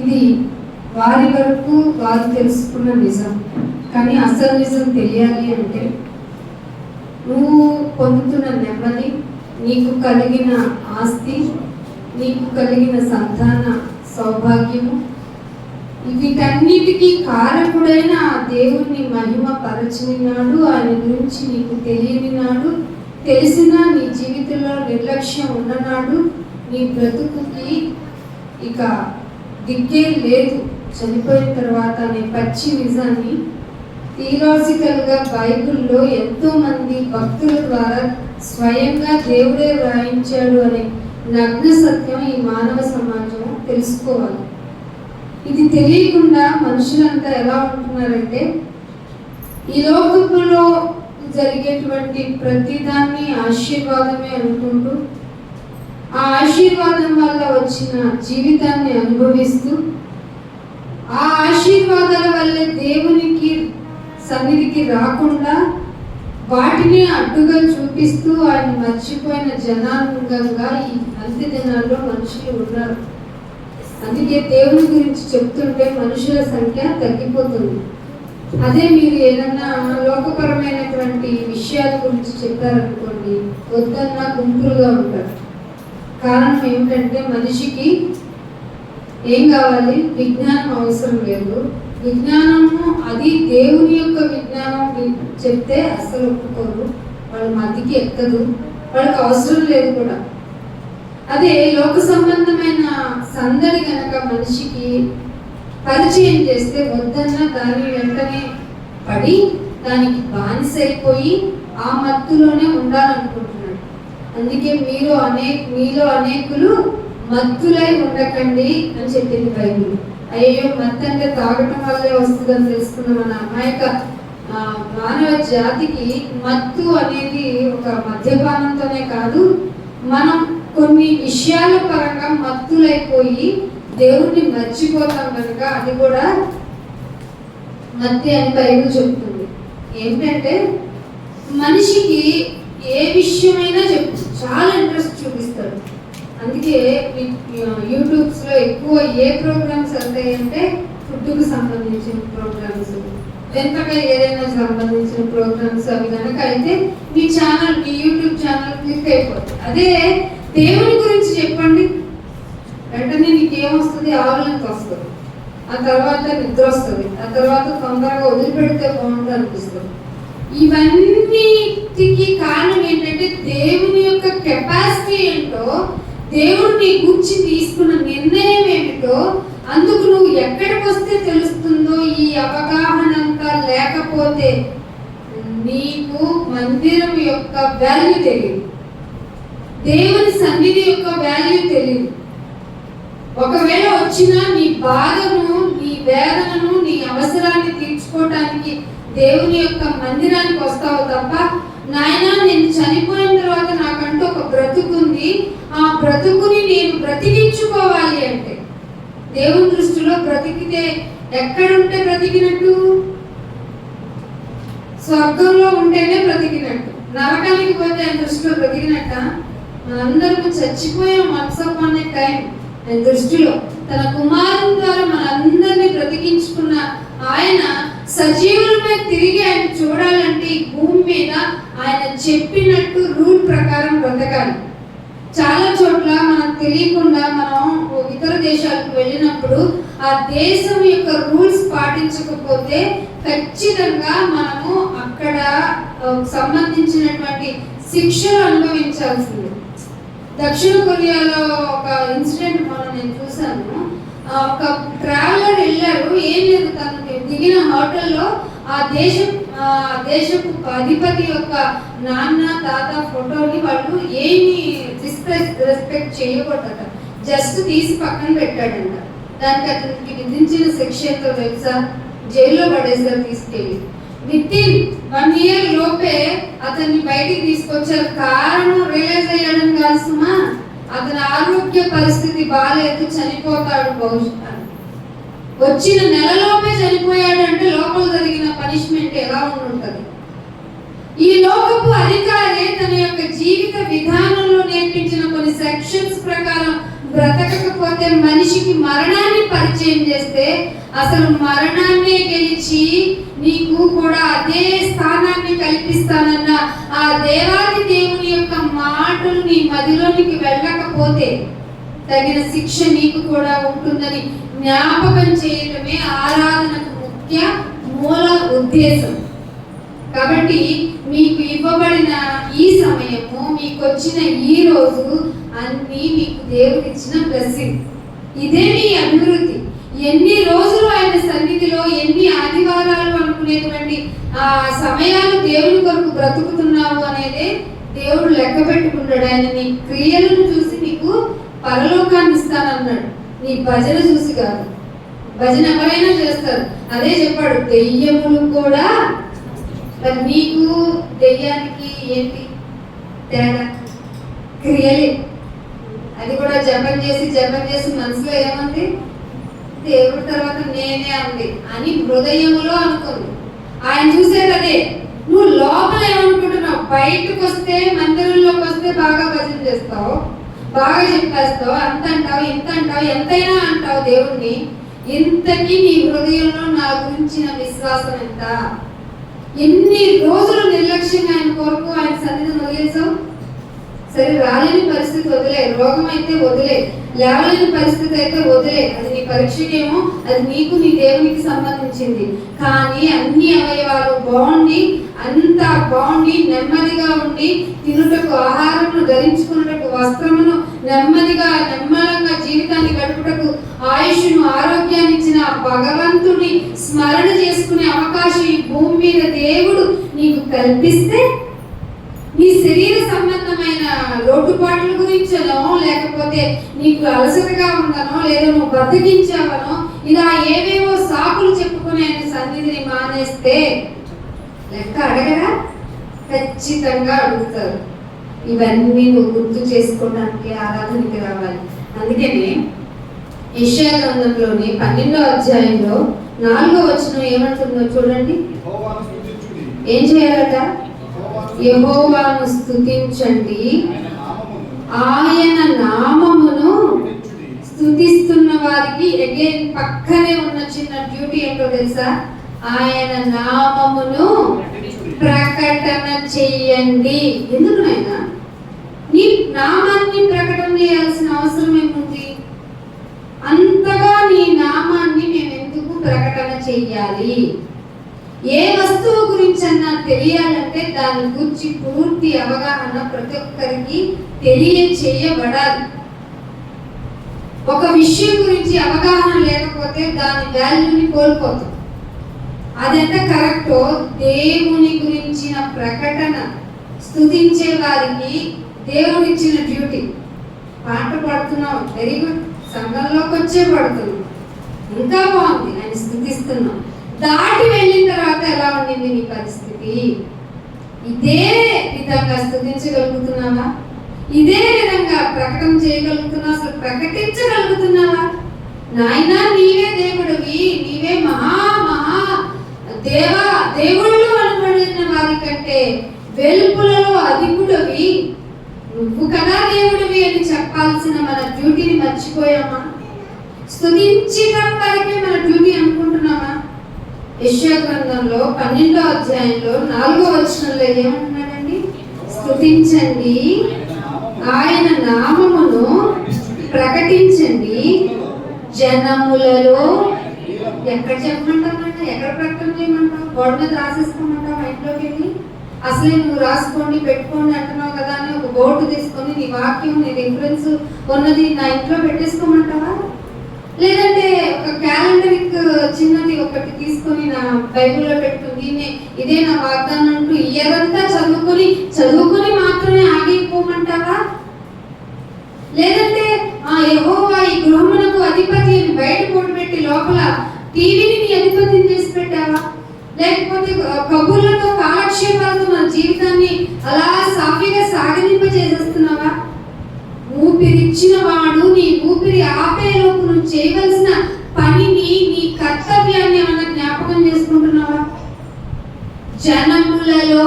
ఇది వారి వరకు వారు తెలుసుకున్న నిజం. కానీ అసలు నిజం తెలియాలి అంటే నువ్వు పొందుతున్న నెమ్మది, నీకు కలిగిన ఆస్తి, నీకు కలిగిన సంతాన సౌభాగ్యము, వీటన్నిటికీ కారకుడైన ఆ దేవుణ్ణి మహిమ పరచనినాడు. ఆయన గురించి నీకు తెలియనినాడు. తెలిసినా నీ జీవితంలో నిర్లక్ష్యం ఉన్ననాడు. నీ బ్రతుకుకి ఇక దిక్కే లేదు చనిపోయిన తర్వాత అనే పచ్చి నిజాన్ని థియలాజికల్గా బైబిల్లో ఎంతో మంది భక్తుల ద్వారా స్వయంగా దేవుడే వ్రాయించాడు అనే నగ్న సత్యం ఈ మానవ సమాజం తెలుసుకోవాలి. ఇది తెలియకుండా మనుషులంతా ఎలా ఉంటున్నారంటే ఈ లోకంలో జరిగేటువంటి ప్రతిదాన్ని ఆశీర్వాదమే అనుకుంటూ ఆ ఆశీర్వాదం వల్ల వచ్చిన జీవితాన్ని అనుభవిస్తూ ఆ ఆశీర్వాదాల వల్లే దేవునికి సన్నిధికి రాకుండా వాటిని అడ్డుగా చూపిస్తూ ఆయన మర్చిపోయిన జనాంగంగా ఈ అంత్య దినాల్లో మనుషులు ఉన్నారు. అందుకే దేవుని గురించి చెప్తుంటే మనుషుల సంఖ్య తగ్గిపోతుంది. అదే మీరు ఏదన్నా లోకపరమైనటువంటి విషయాల గురించి చెప్పారనుకోండి, వద్దన్నా గుంపులుగా ఉంటారు. కారణం ఏమిటంటే మనిషికి ఏం కావాలి? విజ్ఞానం అవసరం లేదు. విజ్ఞానము అది దేవుని యొక్క విజ్ఞానం చెప్తే అస్సలు ఒప్పుకోరు, వాళ్ళ మధ్యకి ఎక్కదు, వాళ్ళకి అవసరం లేదు కూడా. అదే లోక సంబంధమైన సందడి కనుక మనిషికి పరిచయం చేస్తే వద్దన్న దాని వెంటనే పడి దానికి బానిసైపోయి ఆ మత్తులోనే ఉండాలనుకుంటున్నాడు. అందుకే మీలో అనేకులు మత్తులై ఉండకండి అని చెప్పింది బైబిల్. అయ్యో మత్తు అంటే తాగటం వల్లే వస్తుందని తెలుసుకున్న మన అమాయక మానవ జాతికి మత్తు అనేది ఒక మద్యపానంతోనే కాదు, మనం కొన్ని విషయాల పరంగా మత్తులైపోయి దేవుణ్ణి మర్చిపోతాం కనుక అది కూడా మత్తి అని బైబిల్ చెప్తుంది. ఏంటంటే మనిషికి ఏ విషయమైనా చాలా ఇంట్రెస్ట్ చూపిస్తాడు. అందుకే యూట్యూబ్స్లో ఎక్కువ ఏ ప్రోగ్రామ్స్ వెళ్తాయంటే ఫుడ్కు సంబంధించిన ప్రోగ్రామ్స్, ఎంతగా ఏదైనా సంబంధించిన ప్రోగ్రామ్స్ అవి కనుక అయితే మీ యూట్యూబ్ ఛానల్ క్లిక్ అయిపోతుంది. అదే దేవుని గురించి చెప్పండి, వెంటనే నీకేమొస్తుంది? ఆవులంత వస్తుంది, ఆ తర్వాత నిద్ర వస్తుంది, ఆ తర్వాత తొందరగా వదిలిపెడితే బాగుంటుంది అనిపిస్తుంది. ఇవన్నిటికి కారణం ఏంటంటే దేవుని యొక్క కెపాసిటీ ఏంటో, దేవుడు నీ గురించి తీసుకున్న నిర్ణయం ఏమిటో, అందుకు నువ్వు ఎక్కడికి వస్తే తెలుస్తుందో. ఈ అవగాహన అంతా లేకపోతే నీకు మందిరం యొక్క వాల్యూ తెలియదు, దేవుని సన్నిధి యొక్క వాల్యూ తెలియదు. ఒకవేళ వచ్చినా నీ బాధను, నీ వేదనను, నీ అవసరాన్ని తీర్చుకోవటానికి దేవుని యొక్క మందిరానికి వస్తావు తప్ప, నాయన నేను చనిపోయిన తర్వాత నాకంటూ ఒక బ్రతుకుంది, ఆ బ్రతుకుని నేను బ్రతికించుకోవాలి అంటే దేవుని దృష్టిలో బ్రతికితే ఎక్కడుంటే బ్రతికినట్టు? స్వర్గంలో ఉంటేనే బ్రతికినట్టు. నరకానికి పోతే ఆయన దృష్టిలో బ్రతికినట్ట? మనందరము చచ్చిపోయాం వన్స్ అపాన్ ఏ టైం. ఆయన దృష్టిలో తన కుమారుని ద్వారా మనందరినీ బ్రతికించుకున్న ఆయన సజీవులపై తిరిగి ఆయన చూడాలంటే ఈ భూమి మీద ఆయన చెప్పినట్టు రూల్ ప్రకారం బ్రతకాలి. చాలా చోట్ల మనకు తెలియకుండా మనం ఇతర దేశాలకు వెళ్ళినప్పుడు ఆ దేశం యొక్క రూల్స్ పాటించకపోతే ఖచ్చితంగా మనము అక్కడ సంబంధించినటువంటి శిక్షలు అనుభవించాల్సింది. దక్షిణ కొరియాలో ఒక ఇన్సిడెంట్ నేను చూసాను. ఒక ట్రావెలర్ వెళ్ళారు, ఏం లేదు, తనకి దిగిన హోటల్లో ఆ దేశపు అధిపతి యొక్క నాన్న తాత ఫోటోని వాళ్ళు ఏమి రెస్పెక్ట్ చేయకూడదట, జస్ట్ తీసి పక్కన పెట్టాడంట. దానికి అతనికి విధించిన శిక్ష ఎంతో తెలుసా? జైల్లో పడేసారు తీసుకెళ్ళి. వితిన్ 1 year లోపే అతన్ని బయటికి తీసుకొచ్చారు. కారణం రియలైజ్ అయ్యాడని కాదు సుమా, అతని ఆరోగ్య పరిస్థితి బాగాలేదు, చనిపోతాడు బహుశా. వచ్చిన నెలలోపే చనిపోయాడు అంటే లోపల జరిగిన పనిష్మెంట్ ఎలా ఉంటుంది? ఈ లోకపు అధికారి తన యొక్క జీవిత విధానంలో నేర్పించిన కొన్ని సెక్షన్స్ ప్రకారం బ్రతకకపోతే మనిషికి మరణాన్ని పరిచయం చేస్తే అసలు మరణాన్ని గెలిచి నీకు కూడా అదే స్థానాన్ని కల్పిస్తానన్న ఆ దేవాది దేవుని యొక్క మాటలు నీ మదిలోనికి వెళ్ళకపోతే తగిన శిక్ష నీకు కూడా ఉంటుందని జ్ఞాపకం చేయటమే ఆరాధనకు ముఖ్య మూల ఉద్దేశం. కాబట్టి మీకు ఇవ్వబడిన ఈ సమయము, మీకు వచ్చిన ఈ రోజు అన్ని మీకు దేవుడు ఇచ్చిన బ్లెస్సింగ్. ఇదే మీ అభివృద్ధి. ఎన్ని రోజులు ఆయన సన్నిధిలో, ఎన్ని ఆదివారాలు అనుకునేటువంటి ఆ సమయాలు దేవుని కొరకు బ్రతుకుతున్నావు అనేదే దేవుడు లెక్క పెట్టుకుంటాడు. ఆయన నీ క్రియలను చూసి నీకు పరలోకాన్ని ఇస్తానన్నాడు, నీ భజన చూసి కాదు. భజన ఎవరైనా చేస్తారు, అదే చెప్పాడు. దెయ్యములు కూడా, నీకు దెయ్యానికి ఏంటి తేడా? క్రియలే. అది కూడా జపం చేసి మనసులో ఏమంది? దేవుడి తర్వాత నేనే అంది అని హృదయంలో అనుకుంది. ఆయన చూసేది అదే. నువ్వు లోపల ఏమనుకుంటున్నావు? బయటకు వస్తే, మందిరంలోకి వస్తే బాగా భజన చేస్తావు, బాగా చెప్పేస్తావు, అంత అంటావు, ఇంత అంటావు, ఎంతైనా అంటావు దేవుణ్ణి. ఇంతకీ నీ హృదయంలో నా గురించిన విశ్వాసం ఎంత? ఎన్ని రోజులు నిర్లక్ష్యంగా ఆయన కొరకు, ఆయన సన్నిధిని వదిలేసావు? సరే, రాలేని పరిస్థితి వదిలే, రోగం అయితే వదిలే, లేవలేని పరిస్థితి అయితే వదిలే, అది నీ పరీక్షకేమో, అది నీకు నీ దేవునికి సంబంధించింది. కానీ అన్ని అవయవాలు బాగుండి, అంతా బాగుండి, నెమ్మదిగా ఉండి, తినుటకు ఆహారమును, ధరించుకున్నటకు వస్త్రమును, నెమ్మలంగా జీవితాన్ని గడుపుటకు ఆయుష్ను, ఆరోగ్యాన్ని ఇచ్చిన భగవంతుని స్మరణ చేసుకునే అవకాశం ఈ భూమి మీద దేవుడు నీకు కల్పిస్తే, నీ శరీర సంబంధమైన లోటుపాట్ల గురించనో, లేకపోతే నీకు అలసటగా ఉందనో, లేదా నువ్వు బతికించావనో, ఇలా ఏవేవో సాకులు చెప్పుకుని ఆయన సన్నిధిని మానేస్తే లెక్క అడగరా? ఖచ్చితంగా అడుగుతారు. ఇవన్నీ నువ్వు గుర్తు చేసుకోవడానికి ఆరాధనకి రావాలి. అందుకనే యెషయా గ్రంథంలోని 12వ అధ్యాయంలో 4వ వచనం ఏమంటుందో చూడండి. ఏం చేయాలట? యెహోవాను స్తుతించండి, ఆయన నామమును స్తుతిస్తున్న వారికి. అగైన్ పక్కనే ఉన్న చిన్న డ్యూటీ ఏంటో తెలుసా? ఆయన నామమును ప్రకటన చెయ్యండి. ఎందుకు నాయనా నీ నామాన్ని ప్రకటన చేయాల్సిన అవసరం ఏముంది? అంతగా నీ నామాన్ని మేము ఎందుకు ప్రకటన చెయ్యాలి? ఏ వస్తువు గురించి అన్నా తెలియాలంటే దాని గురించి పూర్తి అవగాహన ప్రతి ఒక్కరికి తెలియచేయబడాలి. ఒక విషయం గురించి అవగాహన లేకపోతే దాని వాల్యూని కోల్పోతాం. అదెంత కరెక్టో దేవుని గురించిన ప్రకటన స్తుతించే వారికి దేవుడిచ్చిన డ్యూటీ. పాట పాడుతున్నాం, వెరీ గుడ్. సంఘంలోకి వచ్చే పాడుతున్నాం, ఇంకా బాగుంది. ఆయన స్తుతిస్తున్నాం. దాటి వెళ్ళిన తర్వాత ఎలా ఉండింది నీ పరిస్థితి? ఇదే విధంగా స్తుతించగలుగుతున్నావా? ఇదే విధంగా ప్రకటన చేయగలుగుతున్నావా? అసలు ప్రకటించగలుగుతున్నావా? నాయనా, నీవే దేవుడివి, నీవే మహా దేవుళ్ళు అనబడిన వారి కంటే వెలుపులలో అధికుడివి, నువ్వు కదా దేవుడివి అని చెప్పాల్సిన మన డ్యూటీని మర్చిపోయామా? స్తుతించడం వరకే మన డ్యూటీ అనుకుంటున్నామా? యెషయా గ్రంథంలో 12వ అధ్యాయంలో 4వ వచనంలో ఏమంటున్నాడండి? స్తుతించండి, ఆయన నామమును ప్రకటించండి జనములలో. ఎక్కడ చెప్పమంటామంట? ఎక్కడ ప్రకటన చేయమంటావు? గోడ మీద రాసేసుకోమంటావు? మా ఇంట్లోకి వెళ్ళి అసలే నువ్వు రాసుకోండి, పెట్టుకోండి అంటున్నావు కదా అని ఒక బోర్డు తీసుకొని నీ వాక్యం, నీ రిఫరెన్స్ ఉన్నది నా ఇంట్లో పెట్టేసుకోమంటావా? లేదంటే ఒక క్యాలెండర్ చిన్నది ఒకటి తీసుకొని నా బైబిల్లో పెట్టుకుని ఇదే నా వాగ్దానం అంటూ ఇయర్ అంతా చదువుకొని మాత్రమే ఆగిపోమంటావా? లేదంటే యెహోవా ఈ గృహమునకు అధిపతి అని బయట పోటు పెట్టి లోపల టీవీని నీ అధిపతిని చేసి పెట్టావా? లేకపోతే కబుర్లతో, కాలక్షేపాలతో మన జీవితాన్ని అలా సాఫీగా సాగనింప చేసేస్తున్నావా? ఊపిరిచ్చిన వాడు నీ ఊపిరి ఆపేలోపు నువ్వు చేయవలసిన పనిని, నీ కర్తవ్యాన్ని ఏమన్నా జ్ఞాపకం చేసుకుంటున్నావా? జనములలో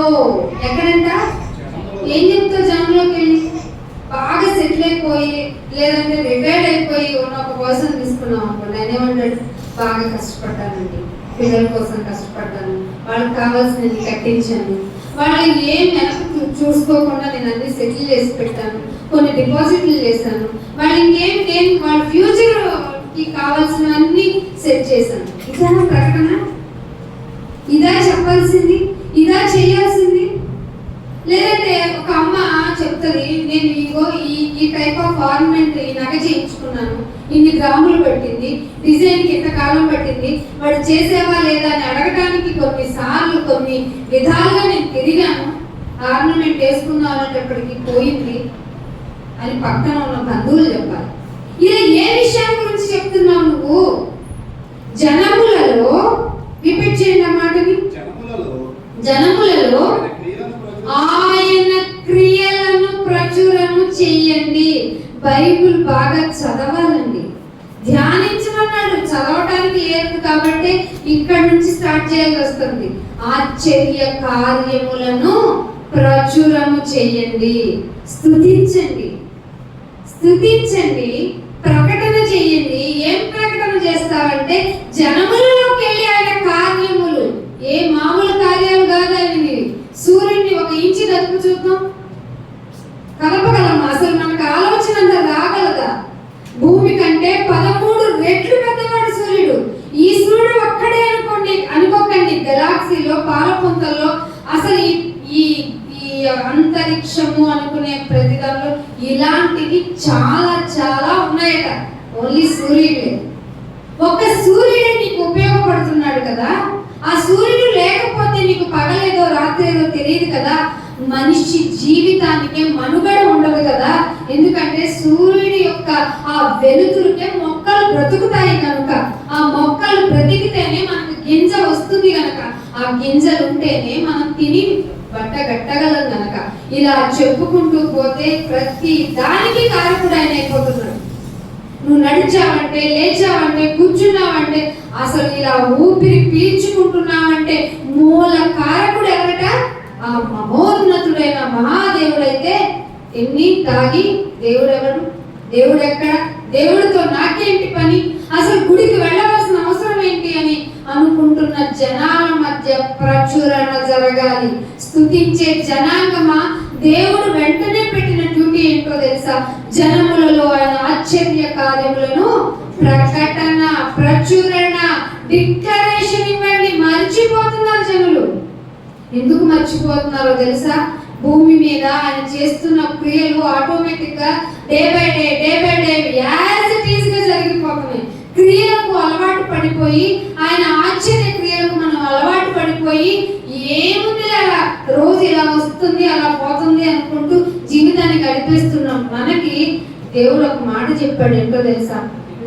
ఎక్కడంట? ఏం చెప్తావు జనంలోకి వెళ్ళి? బాగా సెటిల్ అయిపోయి లేదంటే రిటైర్డ్ అయిపోయి ఉన్న ఒక పర్సన్ తీసుకున్నాం అనుకో, నేనేమంటాడు, బాగా కష్టపడ్డానండి, పిల్లల కోసం కష్టపడ్డాను, వాళ్ళకి కావాల్సినది కట్టించాను, వాళ్ళకి ఏం వెనక్కి చూసుకోకుండా నేను అన్ని సెటిల్ చేసి పెట్టాను, కొన్ని డిపాజిట్లు చేశాను, వాళ్ళు ఇంకేం నేను వాళ్ళ ఫ్యూచర్కి కావాల్సినవన్నీ సెట్ చేశాను. ఇదా ప్రకటన? ఇదా చెప్పాల్సింది? ఇదా చేయాల్సింది? లేదంటే ఒక అమ్మ చెప్తుంది, నేను ఇగో ఈ టైప్ ఆఫ్ ఆర్నమెంట్ ఈ నగ చేయించుకున్నాను, ఇన్ని గ్రాములు పట్టింది, డిజైన్కి ఎంత కాలం పట్టింది, వాడు చేసేవా లేదా అని అడగడానికి కొన్నిసార్లు కొన్ని విధాలుగా నేను తిరిగాను, ఆర్నమెంట్ వేసుకుందాం అనేటప్పటికి పోయింది అని పక్కన ఉన్న బంధువులు చెప్పాలి. ఇలా ఏ విషయం గురించి చెప్తున్నావు నువ్వు? జనములలో, రిపీట్ చేయండి ఆ మాటని, జనములలో ఆయన క్రియలను ప్రచురము చెయ్యండి. బైబిల్ బాగా చదవాలండి, ధ్యానించమన్నాడు. చదవటానికి లేదు కాబట్టి ఇక్కడ నుంచి స్టార్ట్ చేయాల్సి వస్తుంది. ఆశ్చర్య కార్యములను ప్రచురము చెయ్యండి, స్తుతించండి, స్తుతించండి, ప్రకటన చెయ్యండి. ఏం ప్రకటన చేస్తావంటే జనములలోకి వెళ్ళి ఆయన కార్యములు, ఏ మామూలు కార్యాలు కాదు అవి. సూర్యుడిని ఒక ఇంచు దక్కు చూద్దాం, కలపగలమా? అసలు మనకు ఆలోచన అంతా రాగలదా? భూమి కంటే 13 రెట్లు పెద్దవాడు సూర్యుడు. ఈ సూర్యుడు ఒక్కడే అనుకోకండి, గెలాక్సీలో పాలపుంతల్లో అసలు ఈ అంతరిక్షము అనుకునే ప్రతిదానిలో ఇలాంటివి చాలా చాలా ఉన్నాయట. ఓన్లీ సూర్యుడే, ఒక సూర్యుడే నీకు ఉపయోగపడుతున్నాడు కదా. ఆ సూర్యుడు లేకపోతే నీకు పగలేదో రాత్రేదో తెలియదు కదా, మనిషి జీవితానికి మనుగడ ఉండదు కదా. ఎందుకంటే సూర్యుడి యొక్క ఆ వెలుతురుకే మొక్కలు బ్రతుకుతాయి కనుక, ఆ మొక్కలు బ్రతికితేనే మనకు గింజ వస్తుంది కనుక, ఆ గింజలు ఉంటేనే మనం తిని బట్ట గట్టగలం కనుక, ఇలా చెప్పుకుంటూ పోతే ప్రతి దానికి కారకుడు ఆయన అయిపోతున్నాడు. నువ్వు నడిచావంటే, లేచావంటే, కూర్చున్నావంటే, అసలు ఇలా ఊపిరి పీల్చుకుంటున్నావంటే మూల కారకుడు ఎవరట? ఆ మహోన్నతుడైన మహాదేవుడైతే ఎన్ని తాగి దేవుడు ఎవరు? దేవుడు ఎక్కడ? దేవుడితో నాకేంటి పని? అసలు గుడికి వెళ్ళవలసిన అవసరం ఏంటి అని అనుకుంటున్న జనాల మధ్య ప్రచురణ జరగాలి. స్తుతించే జనాంగమా, దేవుడు వెంటనే పెట్టిన డ్యూటీ ఏంటో తెలుసా? జనములలో ఆయన ఆశ్చర్య కార్యములను ప్రకటన, ప్రచురణ, డిక్లరేషన్ ఇవ్వండి. మర్చిపోతున్నారు జనులు. ఎందుకు మర్చిపోతున్నారో తెలుసా? భూమి మీద ఆయన చేస్తున్న క్రియలు ఆటోమేటిక్ గా day by day as it is గా జరిగిపోతున్నాయి. క్రియలకు అలవాటు పడిపోయి, ఆయన ఆశ్చర్య క్రియలకు మనం అలవాటు పడిపోయి, ఏముంది అలా రోజు ఇలా వస్తుంది అలా పోతుంది అనుకుంటూ జీవితాన్ని గడిపేస్తున్నాం. మనకి దేవుడు ఒక మాట చెప్పాడు, ఏంటో తెలుసా?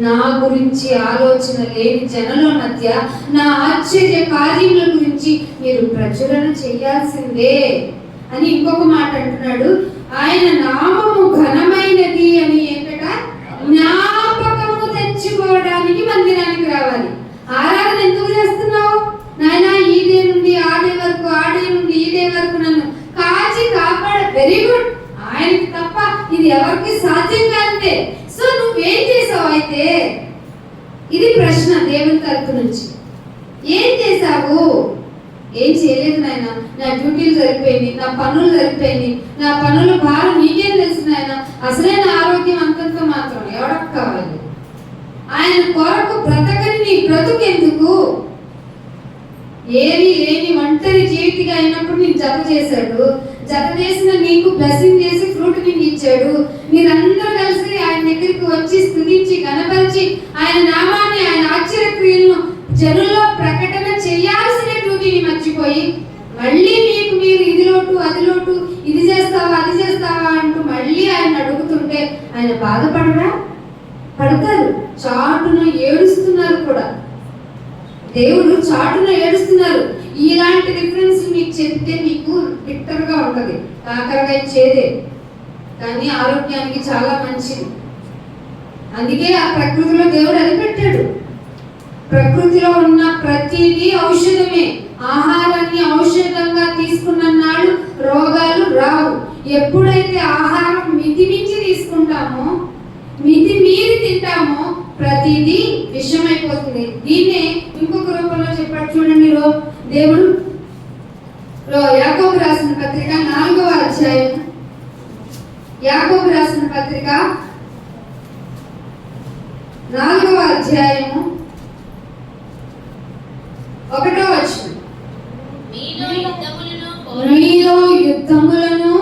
నా గురించి ఆలోచన లేని జనుల మధ్య నా ఆశ్చర్య కార్యముల గురించి మీరు ప్రచురణ చేయాల్సిందే అని ఇంకొక మాట అంటున్నాడు. ఆయన నామము ఘనమైనది అని ఏంటట? జ్ఞాపకము తెచ్చుకోవడానికి మందిరానికి రావాలి. ఆరాధన ఎందుకు చేస్తున్నావు నాయనా? ఈ డే నుండి ఆ డే వరకు, ఆ డే నుండి ఈ డే వరకు నన్ను కాచి కాపాడ. వెరీ గుడ్, ఆయనకి తప్ప ఇది ఎవరికి సాధ్యం కాదే. సో నువ్వేం చేసావు అయితే? ఇది ప్రశ్న దేవుని తరపు నుంచి. ఏం చేశావు? ఏం చేయలేదు నాయన, నా డ్యూటీలు సరిపోయింది, నా పనులు సరిపోయింది, నా పనుల భారం నీకేం తెలుసు నాయన, అసలే నా ఆరోగ్యం అంతంతో మాత్రం ఎవరికి కావాలి? ఆయన కొరకు బ్రతకని నీ బ్రతుకెందుకు? ఏది లేని ఒంటరి జీవితిగా అయినప్పుడు నీకు జత చేశాడు. జత చేసిన నీకు బ్లెస్సింగ్ చేసి ఫ్రూట్ నీకు ఇచ్చాడు. మీరందరూ కలిసి ఆయన దగ్గరికి వచ్చి స్తుతించి గణపరిచి ఆయన నామాన్ని, ఆయన ఆశ్చర్య క్రియలను జనుల్లో ప్రకటన చేయాల్సిన డ్యూటీని మర్చిపోయి మళ్ళీ మీకు మీరు ఇది లోటు అది లోటు, ఇది చేస్తావా అది చేస్తావా అంటూ మళ్ళీ ఆయన అడుగుతుంటే ఆయన బాధపడరా? పడతారు. చాటున ఏడుస్తున్నారు కూడా. దేవుడు చాటున ఏడుస్తున్నారు. ఇలాంటి రిఫరెన్స్ మీకు చెప్తే మీకు బిట్టర్గా ఉంటది, కాకరకాయ చేదే, కానీ ఆరోగ్యానికి చాలా మంచిది. అందుకే ఆ ప్రకృతిలో దేవుడు అది పెట్టాడు. ప్రకృతిలో ఉన్న ప్రతిదీ ఔషధమే. ఆహారాన్ని ఔషధంగా తీసుకున్న నాడు ఎప్పుడైతే ఆహారం మితిమించి తీసుకుంటామో, మితి మీరి తింటామో ప్రతిదీ విషమైపోతుంది. దీన్నే ఇంకొక రూపంలో చెప్పాడు చూడండి. దేవుడు యాకోబు రాసిన పత్రిక 4వ అధ్యాయం, యాకోబు రాసిన పత్రిక 4వ అధ్యాయము 1వ వచనం, మీలో యుద్ధములను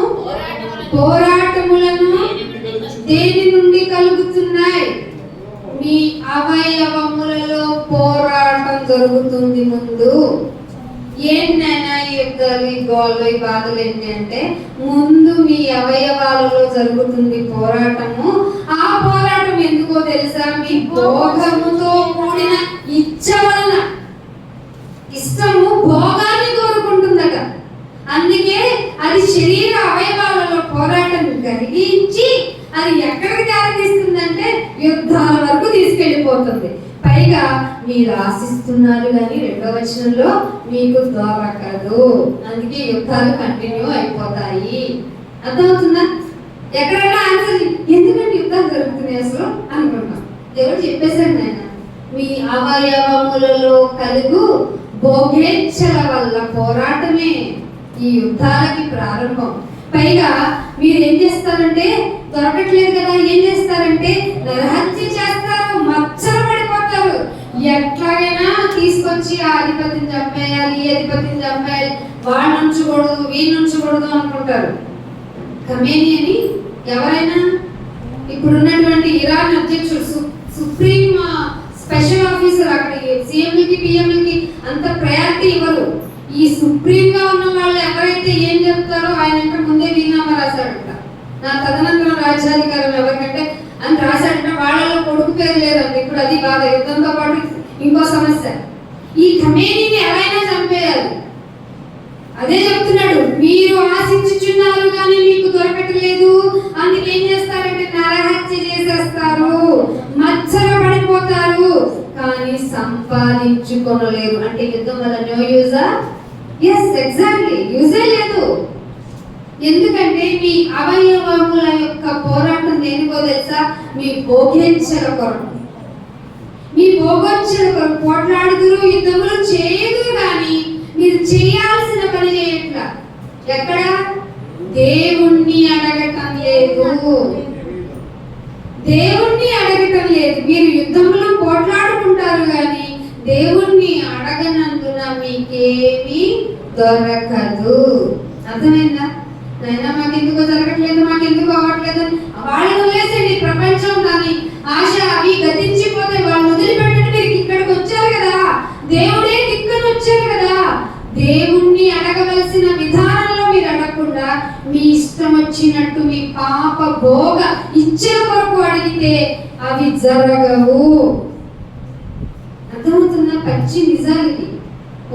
పోరాటములను దేని నుండి కలుగుతున్నాయి? మీ అవయవములలో పోరాటం జరుగుతుంది. ముందు ఏంటైనా ఈ యుద్ధాలు, ఈ గోళ్ళు, ఈ బాధలు ఏంటి అంటే ముందు మీ అవయవాలలో జరుగుతుంది పోరాటము. ఆ పోరాటం ఎందుకో తెలుసా? మీ భోగముతో కూడిన ఇచ్చ వలన. ఇష్టము భోగాన్ని కోరుకుంటుందట. అందుకే అది శరీర అవయవాలలో పోరాటం కలిగించి అది ఎక్కడికి దారితీస్తుందంటే యుద్ధాల వరకు తీసుకెళ్లిపోతుంది. పైగా మీరు ఆశిస్తున్నారు కానీ 2వ వచనంలో మీకు దొరకదు. అందుకే యుద్ధాలు కంటిన్యూ అయిపోతాయి. అర్థమవుతుందా? ఎక్కడైనా ఆన్సర్ ఎందుకంటే యుద్ధాలు జరుగుతున్నాయి అసలు అనుకుంటాం. దేవుడు చెప్పేశాడు నాయన, మీ అవయవములలో కలుగు భోగేచ్ఛల వల్ల పోరాటమే ఈ యుద్ధాలకి ప్రారంభం. పైగా మీరు ఏం చేస్తారంటే, దొరకట్లేదు కదా, ఏం చేస్తారంటే నరహత్య చేస్తారు, మచ్చలు పడిపోతారు. ఎట్లాగైనా తీసుకొచ్చి ఆ అధిపతిని చంపేయాలి, ఈ అధిపతిని చంపేయాలి, వాడు నుంచకూడదు, వీళ్ళు నుంచకూడదు అనుకుంటారు. ఖమేనీ అని ఎవరైనా ఇప్పుడున్నటువంటి ఇరాన్ అధ్యక్షుడు, సుప్రీం స్పెషల్ ఆఫీసర్, అక్కడ సీఎంలకి పిఎంలకి అంత ప్రయారిటీ ఇవ్వరు. ఈ సుప్రీం గా ఉన్న వాళ్ళు ఎవరైతే ఏం చెప్తారో ఆయన అంటే ముందే వీలునామా రాశాడంట. నా తదనంతరం రాజ్యాధికారం ఎవరికంటే అని రాశాడంట. వాళ్ళలో కొడుకు పేరు లేదంట. ఇప్పుడు అది బాధ. యుద్ధంతో పాటు ఇంకో సమస్య. ఈ ఖమేనీని ఎవరైనా చంపేయాలి. అదే చెప్తున్నాడు, మీరు ఆశించుచున్నారు కానీ మీకు దొరకట్లేదు. అందుకే ఏం చేస్తారంటే నరహత్య చేసేస్తారు, మచ్చలు పడిపోతారు, కానీ సంపాదించుకోనలేరు. అంటే యుద్ధం వల్ల నో యూజా? ఎస్, ఎగ్జాక్ట్లీ, యూజే లేదు. ఎందుకంటే మీ అవయవముల యొక్క పోరాటం దేనికో తెలుసా? మీ భోగేచ్ఛల కొరకు. మీ భోగేచ్ఛల కొరకు పోట్లాడుతురు, యుద్ధములు చేయదు కానీ మీరు చేయాల్సిన పని చేయట్లా. ఎక్కడ? దేవుణ్ణి అడగటం లేదు. దేవుణ్ణి అడగటం లేదు. మీరు యుద్ధంలో పోట్లాడుకుంటారు కానీ దేవుణ్ణి అడగనందున మీకేమీ దొరకదు. అర్థమైందా? నైనా మాకెందుకో జరగట్లేదు, మాకెందుకు అవ్వట్లేదు, వాళ్ళని వదిలేసండి. ప్రపంచం కానీ ఆశ అవి గతించిపోతే వాళ్ళు వదిలిపెట్టండి. మీరు ఇక్కడికి వచ్చారు కదా, దేవుడే దిక్కుని వచ్చారు కదా. దేవుణ్ణి అడగవలసిన విధానంలో మీరు అడగకుండా మీ ఇష్టం వచ్చినట్టు మీ పాప భోగ ఇచ్చల కొరకు అడిగితే అవి జరగవు. అర్థమవుతున్న పచ్చి నిజాలకి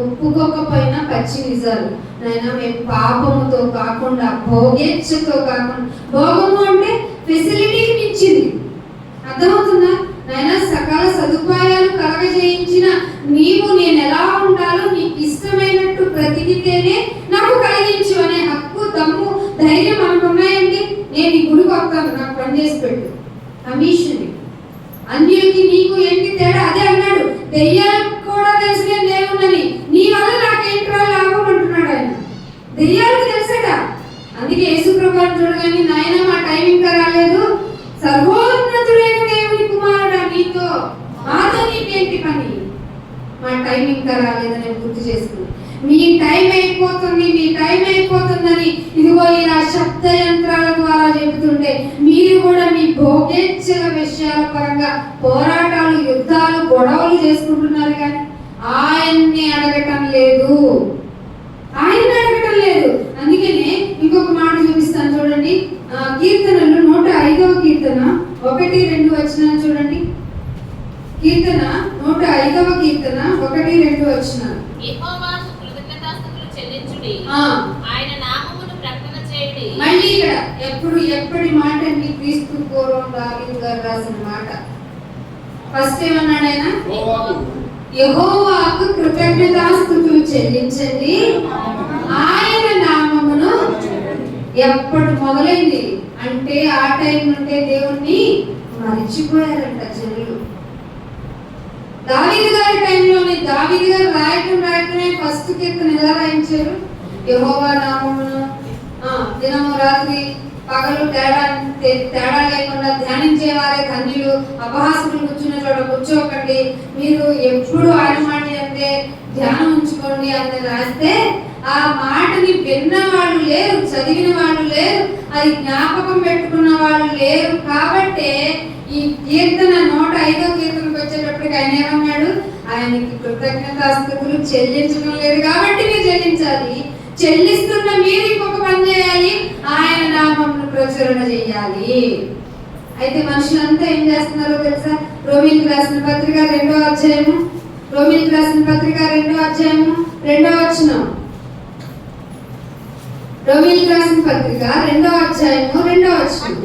ఒప్పుకోకపోయినా పచ్చి నిజాలు. నాయన మేము పాపముతో కాకుండా భోగేచ్ఛతో కాకుండా, భోగము అంటే ఫెసిలిటీకి మించింది. అర్థమవుతుందా? నాయన సకల సదుపాయాలు కలగజేయించిన నీవు నేను ఎలా ఉండాలో నీకు ఇష్టమైనట్టు బ్రతికితేనే నాకు కలిగించు అనే హక్కు, దమ్ము, ధైర్యం మనకు ఉన్నాయండి. నేను ఈ గుడికి వస్తాను, నాకు పని చేసి పెట్టు. కమిషన్. అన్యులకి నీకు ఏంటి తేడా? అదే అన్నాడు, దెయ్యాలకు కూడా తెలుసు నేను దేవుణ్ణని, నీ వల్ల నాకేంట్రా లాభం అంటున్నాడు ఆయన. దెయ్యాలకు తెలుసట. అందుకే యేసుప్రభువుని చూడగానే నాయన మా టైం ఇంకా రాలేదు, సర్వోన్నతుడైన దేవుని కుమారుడా నీతో మాతో నీకేంటి పని, మా టైం ఇంకా రాలేదని గుర్తు చేసుకుని మీ టైం అయిపోతుంది, మీ టైం అయిపోతుందని ఇదిగో ఇలా శబ్ద యంత్రాల ద్వారా చెబుతుంటే మీరు కూడా మీ భోగేచ్ఛల విషయాల పరంగా పోరాటాలు, యుద్ధాలు, గొడవలు చేసుకుంటున్నారు కానీ ఆయన్ని అడగటం లేదు. ఆయన్ని అడగటం లేదు. అందుకనే ఇంకొక మాట చూపిస్తాను చూడండి. కీర్తనలు 105వ కీర్తన 1-2 వచనాలు చూడండి. కీర్తన 105వ కీర్తన 1-2 వచనాలు. యెహోవాకు కృతజ్ఞతాస్తుతులు చెల్లించుడి, ఆయన నామమును ప్రకటన చేయుడి. మళ్ళీ ఇక్కడ ఎప్పటి మాట అండి? క్రీస్తు పూర్వం దావీదు గారు రాసిన మాట. ఫస్ట్ ఏమన్నాడు ఆయన? యెహోవాకు కృతజ్ఞతాస్తుతులు చెల్లించండి, ఆయన నామమును. ఎప్పుడు మొదలైంది అంటే ఆ టైం నుండే దేవుణ్ణి మర్చిపోయారంట జనులు. దావీదు గారి టైంలోనే దావీదు గారు రాయటమే ఫస్ట్ కీర్తన ఎలా రాయించారు? యెహోవా నామమును దినము రాత్రి పగలు తేడా లేకుండా ధ్యానించేవారే ధన్యులు, అపహాసకులు కూర్చున్న చోట కూర్చోకండి, మీరు ఎప్పుడు ఆయన మాట అంటే ధ్యానం ఉంచుకోండి అని రాస్తే ఆ మాటని విన్న వాళ్ళు లేరు, చదివిన వాళ్ళు లేరు, అది జ్ఞాపకం పెట్టుకున్న వాళ్ళు లేరు. కాబట్టే ఈ కీర్తన 105వ కీర్తనకు వచ్చేటప్పటికి ఆయన ఏమన్నాడు? ఆయనకి కృతజ్ఞతాస్తుతులు చెల్లించడం లేదు కాబట్టి మీరు చెల్లించాలి. చెల్లిస్తున్న మీరు ఇంకొక పని చేయాలి, ఆయన నామమును ప్రచురణ చేయాలి. అయితే మనుషులంతా ఏం చేస్తున్నారో తెలుసా? రోమీయులకు రాసిన పత్రిక 2వ అధ్యాయము 2వ అధ్యాయము 2వ వచనం. రోమీయులకు రాసిన పత్రిక 2వ అధ్యాయము 2వ వచనం.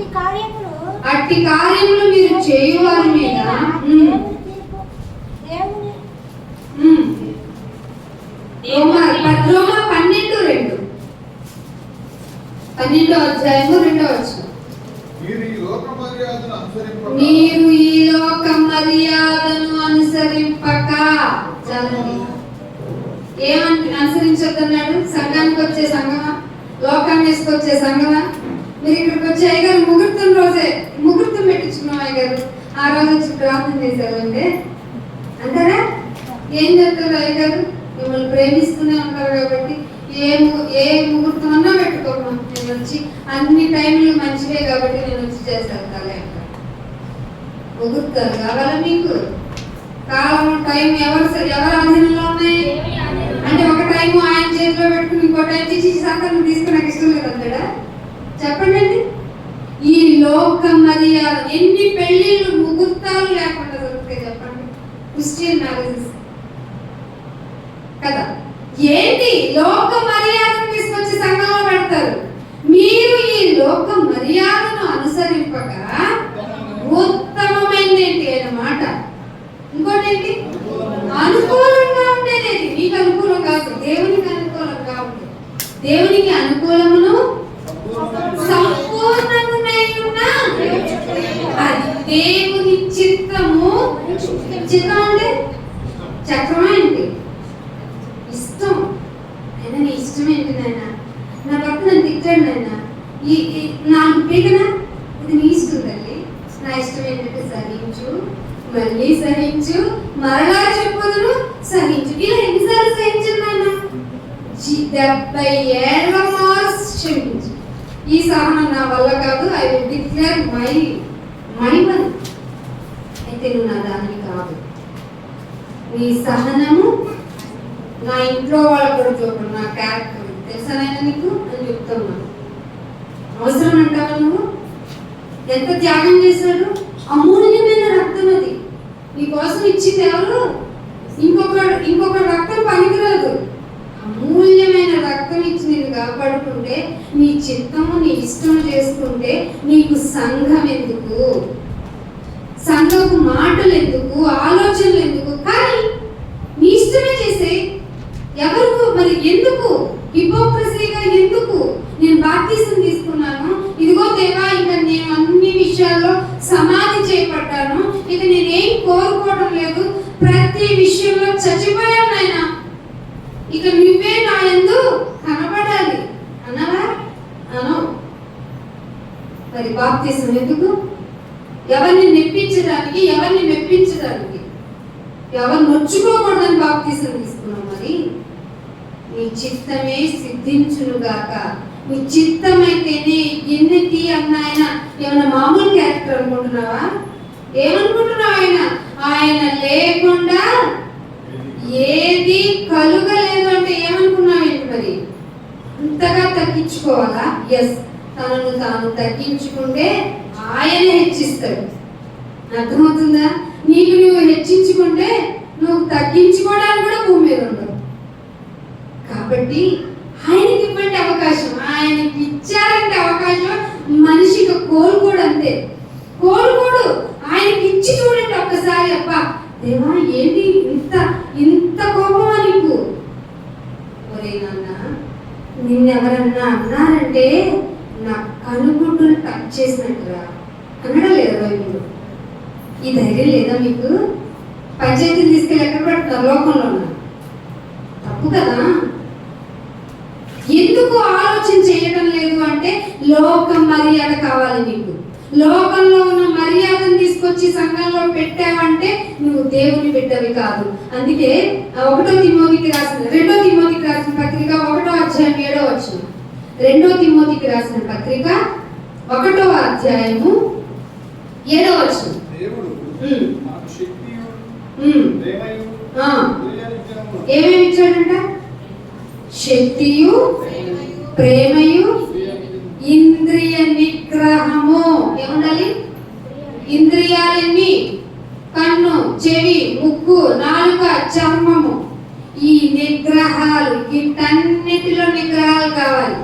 అట్టి కార్యములు మీరు చేయువారి మీద రోమా 12:2 12వ అధ్యాయము 2వ వచనం. మీరు ఈ లోక మర్యాదను అనుసరింపక ఏమంటే అనుసరించొద్దన్నాడు? సంఘానికి వచ్చే సంఘమా, లోకాన్ని వేసుకొచ్చే సంఘమా? మీరు ఇక్కడికి వచ్చే అయ్యగారు ముహూర్తం రోజే ముహూర్తం పెట్టించుకున్నాం అయ్యగారు, ఆ రోజు వచ్చి ప్రార్థన చేశారంటే అంటారా? ఏం చెప్తారు అయ్యగారు? మిమ్మల్ని ప్రేమిస్తూనే ఉంటారు కాబట్టి ఏ ముహూర్తం అన్నా పెట్టుకోమా, నేను వచ్చి అన్ని టైంలు మంచివే కాబట్టి నేను వచ్చి చేస్తాను తలే అంటారు. ముహూర్తాలు కావాలా మీకు? కాలం టైం ఎవరి అధీనంలో ఉన్నాయి అంటే ఒక టైము ఆయన చేతిలో పెట్టుకుని ఇంకో టైం సంకల్పం తీసుకుని నాకు ఇష్టం లేదు అంటాడా? చెప్పండి అండి. ఈ లోక మర్యాద ఎన్ని పెళ్లిళ్ళు ముహూర్తాలు లేకుండా దొరుకుతాయి చెప్పండి? క్రిస్టియన్ మ్యారేజెస్ కదా. ఏంటి లోక మర్యాదను తీసుకొచ్చి సంఘంలో పెడతారు. మీరు ఈ లోక మర్యాదను అనుసరింపక ఉత్తమమైనది ఏంటి అన్నమాట. ఇంకోటి ఏంటి? అనుకూలంగా ఉండేది. మీకు అనుకూలం కాదు, దేవునికి అనుకూలంగా ఉంటుంది. దేవునికి అనుకూలమును సంపూర్ణమునై ఉన్న అది దేవుని చిత్తము. చిత్తం అంటే చక్రమా ఏంటి? ఇష్టం. అయినా నీ ఇష్టం ఏంటి నాయన? నా భర్త నన్ను తిట్టాడు నాయన, నాకు పీకనా? ఇది నీ ఇష్టం తల్లి. నా ఇష్టం ఏంటంటే సహించు, మళ్ళీ సహించు, మరలా చెప్పుదును సహించు. ఇలా ఎన్నిసార్లు సహించను నాయన? 70 ఏళ్ల మార్స్ క్షమించు. ఈ సహనం నా వల్ల కాదు. I will declare my one. అయితే నువ్వు నా దానికి కాదు. నీ సహనము నా ఇంట్లో వాళ్ళ కూడా చూడండి, నా క్యారెక్టర్ తెలుసానైనా నీకు అని చెప్తున్నాను. అవసరం అంటావా నువ్వు? ఎంత త్యాగం చేశాడు? అమూల్యమైన రక్తం అది నీకోసం ఇచ్చింది ఎవరు? ఇంకొక రక్తం పనికిరాదు. అమూల్యమైన రక్తం ఇచ్చి నేను కాపాడుకుంటే, నీ చిత్తము నీ ఇష్టం చేసుకుంటే నీకు సంఘం ఎందుకు? సంఘపు మాటలు ఎందుకు? ఆలోచనలు ఎందుకు? కానీ నీ ఇష్టమే చేసే. ఎవరు మరి ఎందుకు హిపోక్రసీగా? ఎందుకు? నేను బాప్తిసం తీసుకున్నాను, ఇదిగో దేవా ఇక నేను అన్ని విషయాల్లో సమాధి చేయబడ్డాను, ఇక నేనేం కోరుకోవడం లేదు, ప్రతి విషయంలో చచ్చిపోయాను నాయన, ఇక నువ్వే నా యందు కనబడాలి అన్నవా? అను. మరి బాప్తిసం ఎందుకు? ఎవరిని మెప్పించడానికి, ఎవరిని మెప్పించడానికి, ఎవరు నొచ్చుకోకూడదని బాప్తిసం తీసుకున్నాం. మరి నీ చిత్తమే సిద్ధించునుగాక. నీ చిత్తమైతేనే ఎన్నిటి అన్న ఆయన ఏమన్నా మామూలు క్యారెక్టర్ అనుకుంటున్నావా? ఏమనుకుంటున్నావు? ఆయన లేకుండా ఏది కలుగలేదు అంటే ఏమనుకున్నావు? మరి అంతగా తగ్గించుకోవాలా? ఎస్, తనను తాను తగ్గించుకుంటే ఆయన హెచ్చిస్తాడు. అర్థమవుతుందా? నీకు నువ్వు హెచ్చించుకుంటే నువ్వు తగ్గించుకోవడానికి కూడా భూమి మీద ఉండవు. కాబట్టి ఆయనకి ఇవ్వండి అవకాశం. ఆయనకి ఇచ్చారంటే అవకాశం, మనిషికి కోరుకోడు అంతే. కోరుకోడు, ఆయనకి ఇచ్చి చూడండి ఒక్కసారి. అబ్బా దేవా ఏంటి ఇంత కోపమా నీకు? ఒరే నాన్న, నిన్నెవరన్నా అన్నారంటే నా కనుగుడ్డును టచ్ చేసినట్టురా అనడం లేదా బైబిల్? ఈ ధైర్యం లేదా మీకు? పంచాయతీని తీసుకెళ్ళి ఎక్కడ పెడతారు? లోకంలో తప్పు కదా. ఎందుకు ఆలోచన చేయడం లేదు అంటే లోక మర్యాద కావాలి నీకు. లోకంలో ఉన్న మర్యాదను తీసుకొచ్చి సంఘంలో పెట్టావంటే నువ్వు దేవుని బిడ్డవి కాదు. అందుకే 1 తిమోతికి రాసిన 2 తిమోతికి రాసిన పత్రిక 1వ అధ్యాయం 7వ వచనం. 2 తిమోతికి రాసిన పత్రిక 1వ అధ్యాయము 7వ వచనం. ఏమేమి ఇచ్చాడంట? శక్తియు, ప్రేమయు, ఇంద్రియ నిగ్రహము. ఏముండాలి? ఇంద్రియాలన్నీ కన్ను, చెవి, ముక్కు, నాలుక, చర్మము. ఈ నిగ్రహాలు, వీటన్నిటిలో నిగ్రహాలు కావాలి.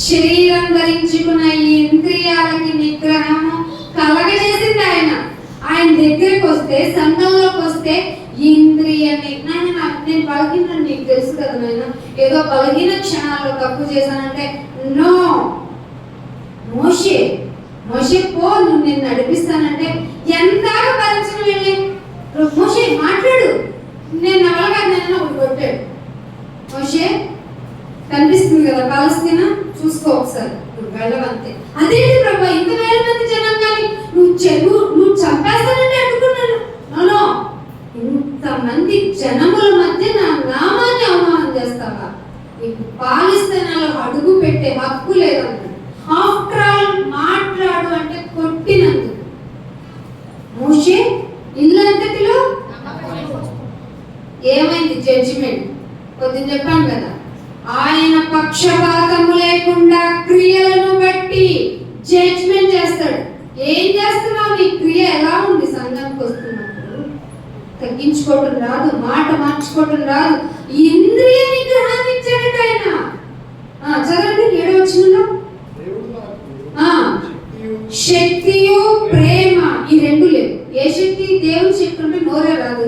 శరీరం ధరించుకున్న ఈ ఇంద్రియాలకి నిగ్రహము కలగజేసింది ఆయన. ఆయన దగ్గరికి వస్తే, సంఘంలోకి వస్తే ఇంద్రియ నేను బలహీన, నీకు తెలుసు కదా నాయన, ఏదో బలహీన క్షణాల్లో తప్పు చేశానంటే నో. మోషే పో, నువ్వు నేను నడిపిస్తానంటే ఎంత భరించడం వెళ్ళి మోషే మాట్లాడు, నేను నవలగా నేను ఒకటి కొట్టాడు. మోషే కనిపిస్తుంది కదా పాలస్తీనా, చూసుకో ఒకసారి, నువ్వు వెళ్ళవంతే. అదేంటి ప్రభా, ఇంత వేల మంది జనం కానీ నువ్వు చంపేస్తానంటే అడ్డుకున్నాను. నో, ఇంతమంది జనముల మధ్య నా నామాన్ని అవమానం చేస్తావా? నీకు పాలిస్తీనాలో అడుగు పెట్టే హక్కు లేదన్నాడు. ఆఫ్టర్ ఆల్ మాట్లాడు అంటే కొట్టినందుకు. మోషే ఇల్లంతటిలో ఏమైంది? జడ్జిమెంట్. కొద్దిగా చెప్పాను కదా, ఆయన పక్షపాతము లేకుండా క్రియలను బట్టి జడ్జిమెంట్ చేస్తాడు. ఏం చేస్తున్నావు? నీ క్రియ ఎలా ఉంది? సంఘానికి వస్తున్నప్పుడు తగ్గించుకోవటం రాదు, మాట మార్చుకోవటం రాదు. ఇంద్రియ నిగ్రహాన్ని ఇచ్చాడట ఆయన. చదవండి 7వ వచనంలో. శక్తియు, ప్రేమ, ఈ రెండు లేవు. ఏ శక్తి? దేవుని శక్తి ఉంటే నోరే రాదు,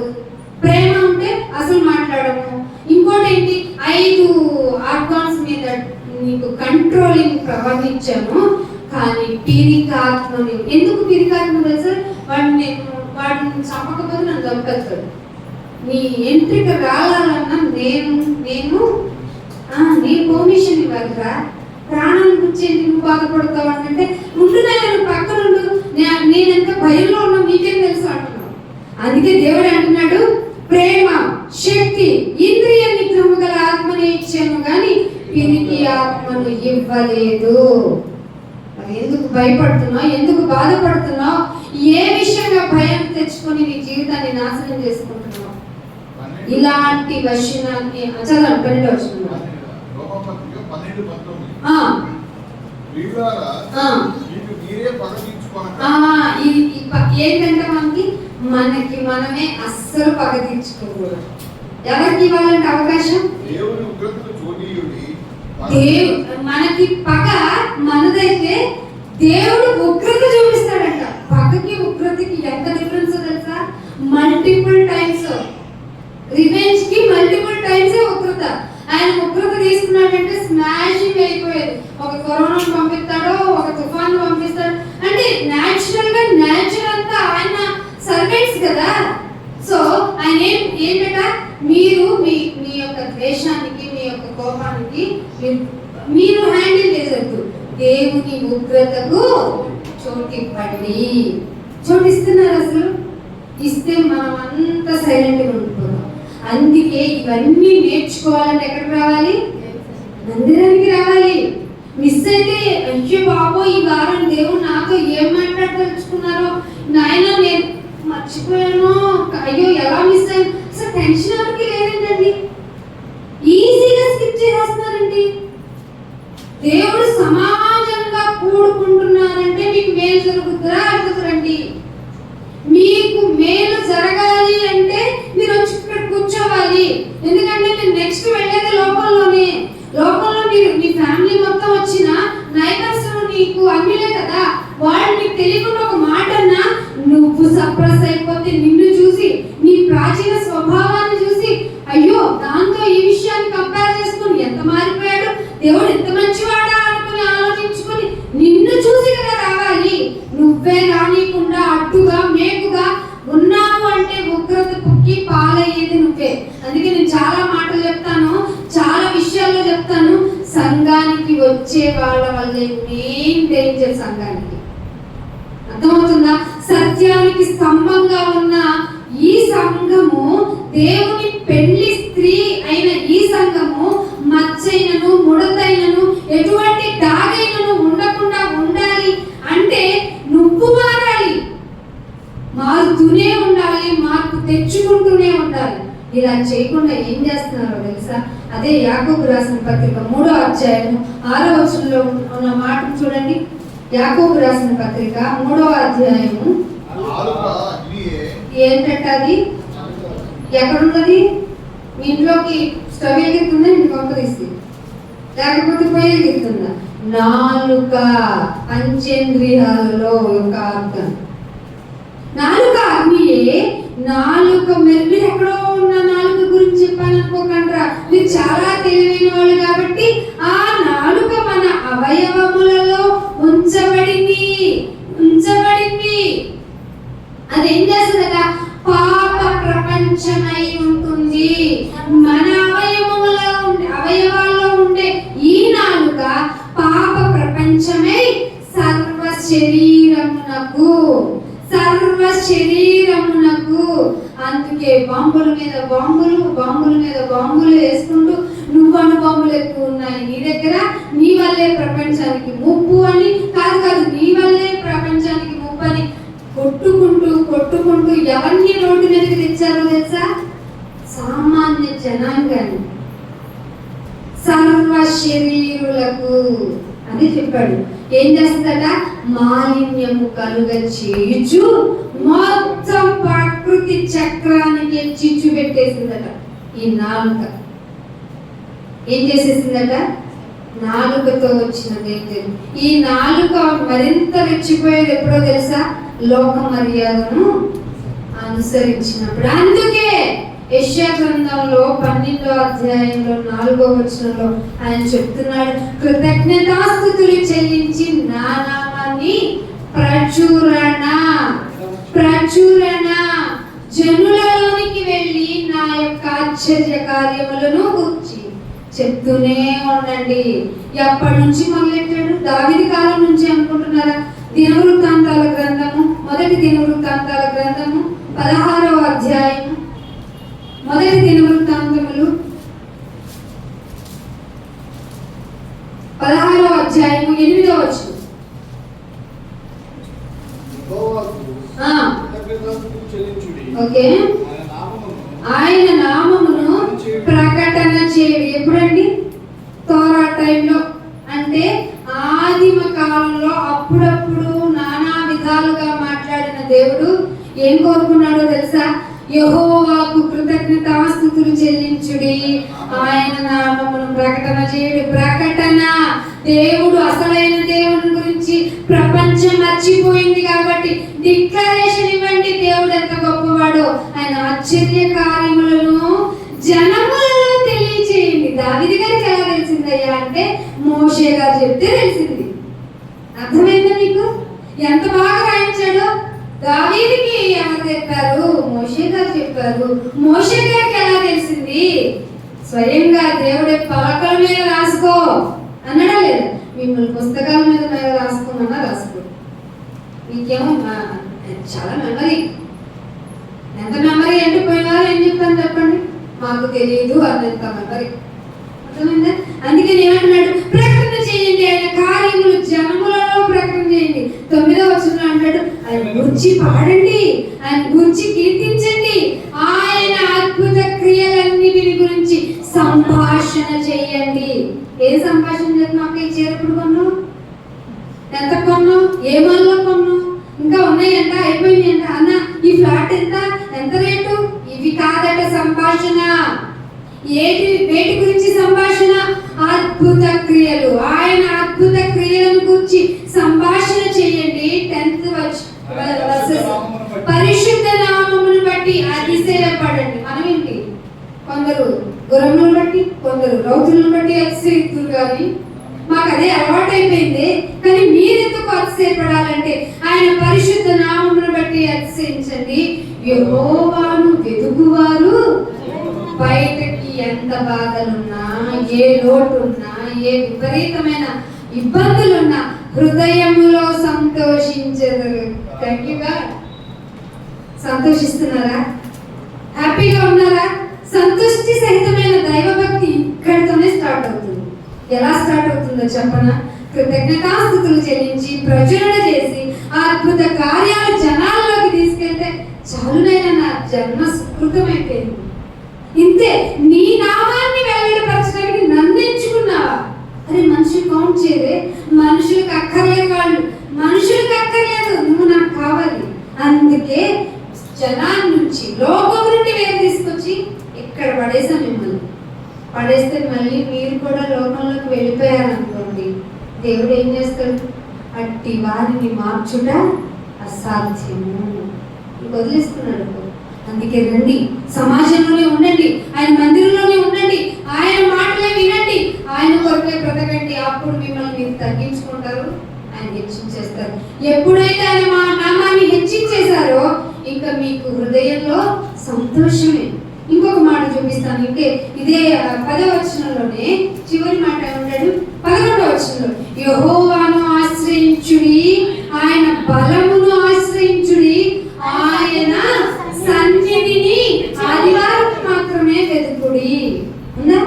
ప్రేమ ఉంటే అసలు మాట్లాడము. ఇంకోటి ఏంటి? 5 ఆర్గాన్స్ మీద నీకు కంట్రోలింగ్ పవర్ ఇచ్చాను. కానీ పిరికాత్మని, ఎందుకు పిరికాత్మ తెలుసా? వాడిని చంపకపోతే నన్ను చంపేస్తాడు. నీ ఎంట్రిక రావాలన్నా నేను పర్మిషన్ ఇవ్వాలిరా. ప్రాణాన్ని గుర్చేంటి నువ్వు బాధపడతావు అంటే ఉంటున్నా, పక్కన ఉండు, నేనెంత భయంలో ఉన్నా మీకేం తెలుసు అంటున్నావు. అందుకే దేవుడు అంటున్నాడు, ప్రేమ, శక్తి, ఇంద్రియ నిగ్రహము గల ఆత్మని ఇచ్చాను కానీ పిరికి ఆత్మను ఇవ్వలేదు. మరి ఎందుకు భయపడుతున్నావు? ఎందుకు బాధపడుతున్నావు? ఏ విషయంగా భయం తెచ్చుకొని నీ జీవితాన్ని నాశనం చేసుకుంటున్నావు? ఇలాంటి వచనాన్ని చదవండి. 12వ వచనం. ఏంటంటే మనకి మనమే అస్సలు పగ తీర్చుకోకూడదు. ఎవరికి ఇవ్వాలంటే అవకాశం? మనకి పగ మనదైతే దేవుడు ఉగ్రత చూపిస్తాడంట. పగకి ఉగ్రతకి ఎంత డిఫరెన్స్ తెలుసా? Multiple times. రివెంజ్ కి మల్టిపుల్ టైమ్స్ ఉగ్రత. ఆయన ఉగ్రత తీసుకున్నాడంటే స్మాషింగ్ అయిపోయేది. ఒక కరోనాను పంపిస్తాడో, ఒక తుఫాను పంపిస్తాడు అంటే నేచురల్ గా నేచర్ అంతా ఆయన సర్వెంట్స్ కదా. సో ఆయన ఏంటట, మీరు మీ యొక్క ద్వేషానికి, మీ యొక్క కోపానికి మీరు హ్యాండిల్ చేసేద్దు. దేవుని ఉగ్రతకు చోటివ్వండి. చోటిస్తున్నారు అసలు. ఇస్తే మనం అంతా సైలెంట్గా ఉండిపోతాం. అందుకే ఇవన్నీ నేర్చుకోవాలంటే ఎక్కడికి రావాలి? మందిరానికి రావాలి. మిస్ అయితే అయ్యో బాబో ఈ వారం దేవుడు నాతో ఏం మాట్లాడదలుచుకున్నారో నాయన నేను మర్చిపోయాను, అయ్యో ఎలా మిస్ అయ్యాను, అసలు టెన్షన్ ఎవరికి లేదండి. ఈజీగా స్కిప్ చేసేస్తున్నారండి. దేవుడు సమాజంగా కూడుకుంటున్నారంటే మీకు మేలు జరుగుతుందా అడుగుతారండి. మీకు మేలు జరగాలి అంటే మీరు వచ్చి ఇక్కడ కూర్చోవాలి. ఎందుకంటే నేను నెక్స్ట్ వెళ్ళేది లోకంలోనే. లోకంలో మీరు మీ ఫ్యామిలీ మొత్తం వచ్చిన నైబర్స్ నీకు అన్నిలే కదా. వాళ్ళు నీకు తెలియకుండా ఒక మాట అన్నా నువ్వు సప్రెస్ అయిపోతే నిన్ను చూసి, నీ ప్రాచీన స్వభావాన్ని చూసి అయ్యో దాంతో ఈ విషయాన్ని కంపేర్ చేసుకుని ఎంత మారిపోయాడు దేవుడు, ఎంత మంచివాడా అనుకుని ఆలోచించుకొని నీ అందుకే నేను చాలా మాటలు చెప్తాను, చాలా విషయాల్లో చెప్తాను. సంఘానికి వచ్చే వాళ్ళ వల్లే మెయిన్ డేంజర్ సంఘానికి. అర్థమవుతుందా? సత్యానికి స్తంభంగా ఉన్న ఈ సంఘము, దేవుని పెళ్లి స్త్రీ అయిన ఈ సంఘము మచ్చైనను ముడతైనను ఎటువంటి డాగైనను ఉండకుండా ఉండాలి అంటే నువ్వు మారాలి, మారుతూనే ఉండాలి, మార్పు తెచ్చుకుంటూనే ఉండాలి. ఇలా చేయకుండా ఏం చేస్తున్నారో తెలుసా? అదే యాకోబు రాసిన పత్రిక 3వ అధ్యాయము 6వ వచనంలో ఉన్న మాట చూడండి. యాకోబు రాసిన పత్రిక 3వ అధ్యాయము ఏంటంటే అది ఎక్కడున్నది? మీ ఇంట్లోకి స్టవ్ ఎగుతుందా? నేను కొంత తీసి లేకపోతే పొయ్యి ఎగుతుందా? నాలుక పంచేంద్రియాలలో ఒక అర్థం. నాలుక అగ్నియే. నాలుక మీరు ఎక్కడో ఉన్న నాలుక గురించి చెప్పాను అనుకోకండ్రా, మీరు చాలా తెలివైన వాళ్ళు కాబట్టి ఆ నాలుక మన అవయవములలో ఉంచబడింది. అదేం చేస్తుందట? పాప ప్రపంచమై ఉంటుంది. మన అవయవాల్లో ఉండే ఈ నాలుక పాప ప్రపంచమై సర్వ శరీరమునకు అందుకే బాంబుల మీద బాంబులు వేసుకుంటూ నువ్వు బాంబులు ఎక్కువ ఉన్నాయి నీ దగ్గర, నీ వల్లే ప్రపంచానికి ముప్పు అని కాదు, నీ వల్లే ప్రపంచానికి ముప్పు అని కొట్టుకుంటూ ఎవరిని రోడ్డు మీదకి తెచ్చారో తెలుసా? సామాన్య జనాంగాన్ని, సర్వ శరీరులకు అని చెప్పాడు. ఏం చేస్తుందట? మాలిన్యము కలుగ చేయుచు మొత్తం ప్రకృతి చక్రానికి చిచ్చు పెట్టేసిందట. ఈ నాలుక ఏం చేసేసిందట? నాలుకతో వచ్చినది. ఈ నాలుక మరింత రెచ్చిపోయేది ఎప్పుడో తెలుసా? లోక మర్యాదను అనుసరించినప్పుడు. అందుకే యెషయా గ్రంథంలో 12వ అధ్యాయంలో 4వ వచనంలో ఆయన చెప్తున్నాడు, కృతజ్ఞతాస్తుతులు చెల్లించి నా నామాన్ని ప్రచురణ జనులలోనికి వెళ్ళి నా యొక్క ఆశ్చర్య కార్యములను గురించి చెప్తూనే ఉండండి. ఎప్పటి నుంచి మొదలెట్టాడు? దావీదు కాలం నుంచి అనుకుంటున్నారా? దినవృత్తాంతాల గ్రంథము, మొదటి దినవృత్తాంతాల గ్రంథము 16వ అధ్యాయం, మొదటి దినవృత్తాంతములు 16వ అధ్యాయము 8వ వచనం. ఓకే, ఆయన నామమును ప్రకటన చేయడు. ఎప్పుడండి? తోరా టైంలో, అంటే ఆదిమ కాలంలో అప్పుడప్పుడు నానా విధాలుగా మాట్లాడిన దేవుడు ఏం కోరుకున్నాడో తెలుసా? యెహోవాకు కృతజ్ఞతాస్తుతులు చెల్లించుడి, ఆయన నామమును ప్రకటన చేయుడి. ప్రకటన. దేవుడు అసలైన దేవుని గురించి ప్రపంచం మర్చిపోయింది కాబట్టి డిక్లరేషన్ ఇవ్వండి. దేవుడు ఎంత గొప్పవాడో, ఆయన ఆశ్చర్య కార్యములను జనములలో తెలియచేయండి. దావీదు గారికి ఎలా తెలిసిందయ్యా అంటే మోషే గారు చెప్తే తెలిసింది. అర్థమైందా మీకు? ఎంత బాగా రాయించాడో. దావీదుకి ఎవరు చెప్పారు? మోషే గారు చెప్పారు. మోషే గారికి ఎలా తెలిసింది? స్వయంగా దేవుడి పలకల మీద రాసుకో అన్నాడా లేదా? మిమ్మల్ని పుస్తకాల మీద రాసుకోమన్నా రాసుకో. మీకేమో చాలా మెమరీ. ఎంత మెమరీ అంటే పోయిన వారు ఏం చెప్తాను చెప్పండి? మాకు తెలియదు అన్నంత మెమరీ. అర్థమైందా? అందుకే ఏమంటున్నాడు? ప్రకటన చేయండి, ఆయన కార్యములు జనములలో ప్రకటన చేయండి. 9వ వచనంలో అంటాడు, ఆయన గురించి పాడండి, ఆయన గురించి కీర్తించండి, ఆయన అద్భుత క్రియలన్నిటి గురించి సంభాషణ చేయండి. ఏ సంభాషణ చేస్తున్నావు? ఈ చీర ఎప్పుడు కొన్నావు? ఎంత కొన్నావు? ఏ మాల్లో కొన్నావు? ఇంకా ఉన్నాయంట, అయిపోయినాయంట. అన్న ఈ ఫ్లాట్ ఎంత రేటు? ఇవి కాదట సంభాషణ. వేటి గురించి సంభాషణ? అద్భుత క్రియలు, ఆయన అద్భుత క్రియలను గురించి సంభాషణ చేయండి. 10th versus. పరిశుద్ధ నామమును బట్టి అతిశయపడండి. మనం ఏంటి? కొందరు గుర్రములను బట్టి, కొందరు రౌతులను బట్టి అతిశయిస్తున్నారు. కానీ మాకు అదే అలవాటు అయిపోయింది. కానీ మీరెందుకు అతిశయపడాలంటే ఆయన పరిశుద్ధ నామమును బట్టి అతిశయించండి. యెహోవాను వెతుకువారు బయట బాధలున్నా, ఏ లోటున్నా, ఏ విపరీతమైన ఇబ్బందులున్నా హృదయములో సంతోషించెదరు. Thank you God. సంతోషిస్తున్నారా? హ్యాపీగా ఉన్నారా? సంతృష్టి సహితమైన దైవభక్తి ఇక్కడితోనే స్టార్ట్ అవుతుంది. ఎలా స్టార్ట్ అవుతుందో చెప్పనా? కృతజ్ఞతాస్తుతులు చెల్లించి ప్రచురణ చేసి ఆ అద్భుత కార్యాలు జనాల్లోకి తీసుకెళ్తే చాలునైనా నా జన్మ సుకృతమైపోయింది. ఇంతే. నీ నామాన్ని వెల్లడిపరచడానికి నన్ను ఎంచుకున్నావా? అరే మనుషులు కౌంట్ చేయదే. మనుషులకు అక్కర్లేదు, వాళ్ళు మనుషులకు అక్కర్లేదు, నువ్వు నాకు కావాలి. అందుకే జనాన్ని నుంచి, లోకం నుండి వేరు తీసుకొచ్చి ఇక్కడ పడేసాం. మిమ్మల్ని పడేస్తే మళ్ళీ మీరు కూడా లోకంలోకి వెళ్ళిపోయారనుకోండి, దేవుడు ఏం చేస్తాడు? అట్టి వారిని మార్చుట అసాధ్యము. వదిలేస్తున్నాడు. అందుకే రండి, సమాజంలోనే ఉండండి, ఆయన మందిరంలోనే ఉండండి, ఆయన మాటలే వినండి, ఆయన కొరకే బ్రతకండి. అప్పుడు మిమ్మల్ని మీరు తగ్గించుకుంటారు, ఆయన హెచ్చించేస్తారు. ఎప్పుడైతే ఆయన మా నామాన్ని హెచ్చించేశారో ఇంకా మీకు హృదయంలో సంతోషమే. ఇంకొక మాట చూపిస్తాను. ఇంకే ఇదే 10వ వచనంలోనే చివరి మాట ఉంటాడు. 11వ వచనంలో యెహోవాను ఆశ్రయించుడి, ఆయన బలమును ఆశ్రయించుడి, ఆయన సన్నిధిని ఆదివారం మాత్రమే వెతుకుడి. ఉందా?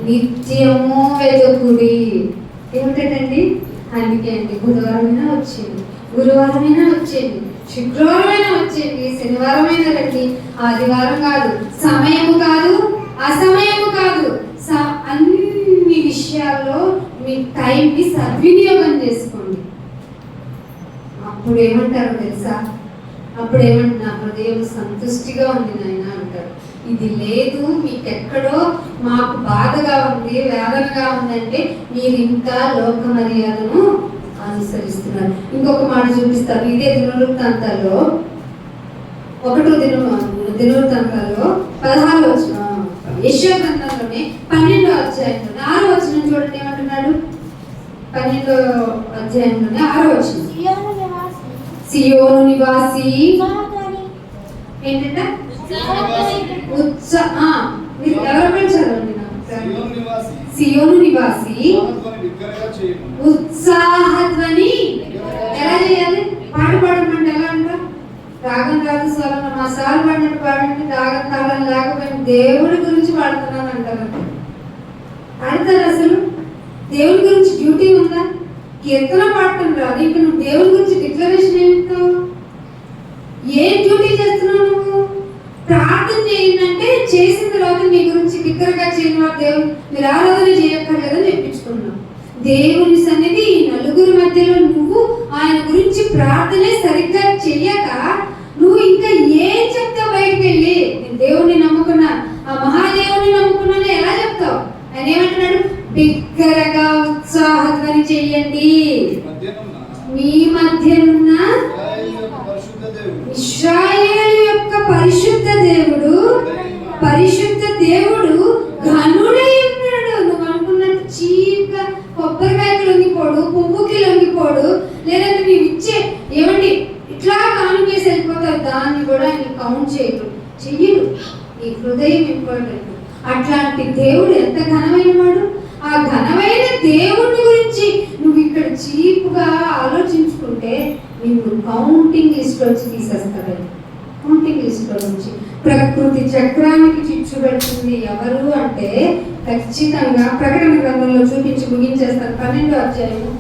నిత్యము వెతుకుడి. ఏమిటండి? అందుకే అండి, బుధవారమైనా వచ్చేది, గురువారమైనా వచ్చేది, శుక్రవారమైనా వచ్చేది, శనివారమైనా రండి. ఆదివారం కాదు, సమయము కాదు, అసమయము కాదు, అన్ని విషయాల్లో మీ టైంని సద్వినియోగం చేసుకోండి. అప్పుడు ఏమంటారు తెలుసా? అప్పుడు ఏమంటున్నా, హృదయం సంతుష్టిగా ఉంది నాయన అంటారు. ఇది లేదు, మీకెక్కడో మాకు బాధగా ఉంది, వేదనగా ఉందంటే మీరు ఇంకా లోక మర్యాదను అనుసరిస్తున్నారు. ఇంకొక మాట చూపిస్తాను. ఇదే దినవృత్తాంతాల్లో 1వ దినవృత్తాంతాల్లో 16వ వచనం, యెషయా గ్రంథంలోనే 12వ అధ్యాయంలోనే 6వ వచనం చూడండి. ఏమంటున్నాడు? 12వ అధ్యాయంలోనే 6వ వచనం, సియోను నివాసి ఏంటంటే మీరు ఎవరు చదవండి నాకు. సియోను నివాసి ఉత్సాహధ్వని ఎలా చేయాలి? పాట పాడమంటే ఎలా అంటారు? రాగం రాదు, స్వరం మా సార్ పాడినట్టు పాడండి, రాగం తాళం లేకపోయినా దేవుడి గురించి పాడుతున్నాను అంటారు. పాడతారు? అసలు దేవుడి గురించి డ్యూటీ ఉందా? కీర్తన పాడటం రాదు, ఇంకా నువ్వు దేవుడి గురించి డిక్లరేషన్ ఏమిస్తావు? ఏం డ్యూటీ చేస్తున్నావు నువ్వు? ప్రార్థన చేయండి, చేసిన తర్వాత మీ గురించి బిగ్గరగా చేయని వాడు దేవుడు మీరు ఆరాధన చేయక్కర్లేదని చెప్పించుకున్నావు. దేవుని సన్నిధి నలుగురి మధ్యలో నువ్వు ఆయన గురించి ప్రార్థనే సరిగ్గా చెయ్యక నువ్వు ఇంకా ఏం చెప్తావు? బయటకు వెళ్ళి నేను దేవుణ్ణి నమ్ముకున్నా, ఆ మహాదేవుని నమ్ముకున్నాను ఎలా చెప్తావు? ఆయన ఏమంటున్నాడు? బిగ్గరగా ఉత్సాహధ్వని చెయ్యండి. మీ మధ్యనున్న ఇశ్రాయేలు యొక్క పరిశుద్ధ దేవుడు, పరిశుద్ధ దేవుడు ఘనుడై ఉన్నాడు. నువ్వు అనుకున్నట్టు చీప్గా కొబ్బరికాయకు లొంగిపోడు, పువ్వుకి లొంగిపోడు, లేదంటే నీవు ఇచ్చే ఏమండి ఇట్లా కానుకేసి వెళ్ళిపోతావు, దాన్ని కూడా ఆయన కౌంట్ చేయడు, చెయ్యడు. నీ హృదయం ఇంపార్టెంట్. అట్లాంటి దేవుడు ఎంత ఘనమైన వాడు. ఆ ఘనమైన దేవుడి గురించి నువ్వు ఇక్కడ చీప్గా ఆలోచించుకుంటే నిన్ను కౌంటింగ్ లిస్ట్ వచ్చి తీసేస్తాడు. కౌంటింగ్ లిస్ట్ నుంచి ప్రకృతి చక్రానికి చిచ్చు పెడుతుంది ఎవరు అంటే ఖచ్చితంగా ప్రకటన గ్రంథంలో చూపించి ముగించేస్తాను. 12వ అధ్యాయము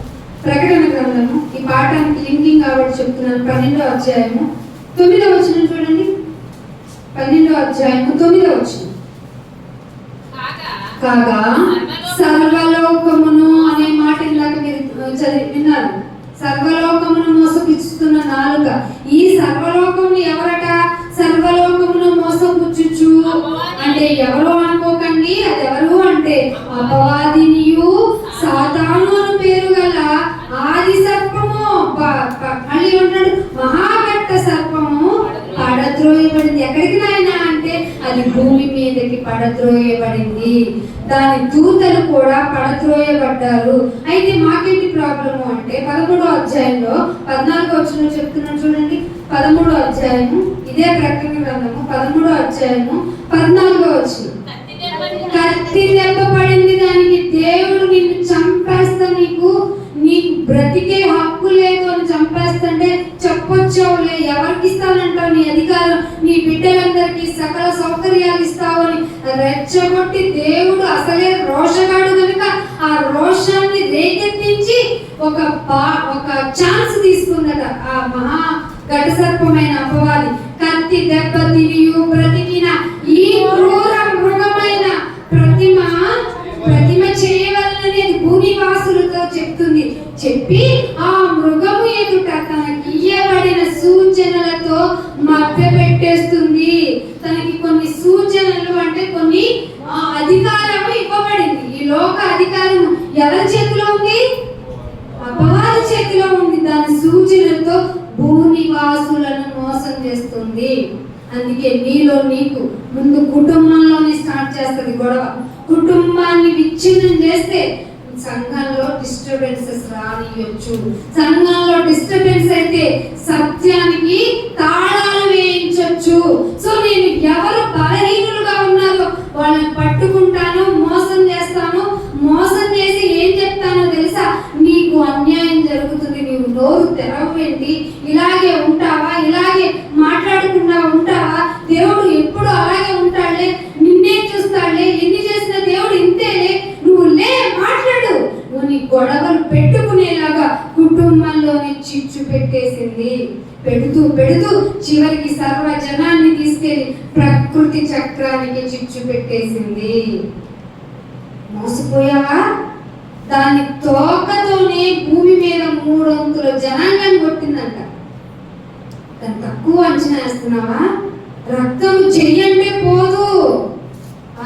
ప్రకటన గ్రంథము, ఈ పాఠానికి లింకింగ్ కాబట్టి చెప్తున్నాను. 12వ అధ్యాయము 9వ వచనం చూడండి. 12వ అధ్యాయము 9వ వచనం, కాగా సర్వలోకమును అనే మాట ఇందాక మీరు విన్నారు. సర్వలోకమును మోసపుచ్చుతున్న నాలుక. ఈ సర్వలోకమును ఎవరట? సర్వలోకమును మోసపుచ్చుచు అంటే ఎవరో అనుకోకండి, అది ఎవరు అంటే అపవాదినియు సాతాను అని పేరు గల ఆది సర్పము. మళ్ళీ ఉంటాడు మహాఘట్ట సర్పము పడద్రోయబడింది. ఎక్కడికి నాయనా అంటే అది భూమి మీదకి పడద్రోయబడింది. దాని దూతలు కూడా పడద్రోయబడ్డారు. అయితే మాకేంటి ప్రాబ్లము అంటే 13వ అధ్యాయంలో 14వ వచనం చెప్తున్నాను చూడండి. 13వ అధ్యాయము, ఇదే ప్రకటన గ్రంథము 13వ అధ్యాయము 14వ వచనం. కత్తి దెబ్బ పడింది దానికి, దేవుడు నిన్ను చంపేస్తా, నీకు బ్రతికే హక్కు లేదు అని చంపేస్తుంటే చెప్పొచ్చావులే, ఎవరికి ఇస్తానంటావు నీ అధికారం, నీ బిడ్డలందరికీ సకల సౌకర్యాలు ఇస్తావు అని రెచ్చగొట్టి, దేవుడు అసలే రోషగాడు కనుక ఆ రోషాన్ని రేకెత్తించి ఒక ఛాన్స్ తీసుకుందట ఆ మహా ఘటసర్పమైన అపవాది. కత్తి దెబ్బ తినియు బ్రతికిన ఈ క్రూర మృగమైన ప్రతిమ చేయవలననేది భూనివాసులతో చెప్తుంది. చెప్పి ఆ మృగము ఎదుట తనకి ఇయ్యబడిన సూచనలతో మభ్యపెట్టేస్తుంది. తనకి కొన్ని సూచనలు అంటే కొన్ని అధికారం ఇవ్వబడింది. ఈ లోక అధికారం ఎవరి చేతిలో ఉంది? అపవాది చేతిలో ఉంది. దాని సూచనలతో భూనివాసులను మోసం చేస్తుంది. అందుకే నీలో నీకు ముందు కుటుంబంలోనే స్టార్ట్ చేస్తుంది గొడవ. కుటుంబాన్ని విచ్ఛిన్నం చేస్తే సంఘంలో డిస్టర్బెన్సెస్ రానియొచ్చు. సంఘంలో డిస్టర్బెన్స్ అయితే సత్యానికి తాళాలు వేయించొచ్చు. సో నేను ఎవరు బలహీనులుగా ఉన్నారో వాళ్ళని పట్టుకుంటాను, మోసం చేస్తాను. మోసం చేసి ఏం చెప్తానో తెలుసా? నీకు అన్యాయం జరుగుతుంది, నీవు నోరు తెరవేంటి, ఇలాగే ఉంటావా, ఇలాగే మాట్లాడకుండా ఉంటావా, దేవుడు ఎప్పుడు అలాగే ఉంటాడులే, నిన్నే చూస్తాడులే, ఎన్ని చేసిన దేవుడు ఇంతేలే, నువ్వు లే మాట్లాడు, నువ్వు నీ గొడవలు పెట్టుకునేలాగా కుటుంబంలోనే చిచ్చు పెట్టేసింది. పెడుతూ చివరికి సర్వ జనాన్ని తీసుకెళ్లి ప్రకృతి చక్రానికి చిచ్చు పెట్టేసింది. మోసపోయావా? దాని తోకతోనే భూమి మీద 3 అంతుల జనాంగాన్ని కొట్టిందంట. దాన్ని తక్కువ అంచనా వేస్తున్నావా? రక్తం చెయ్యంటే పోదు,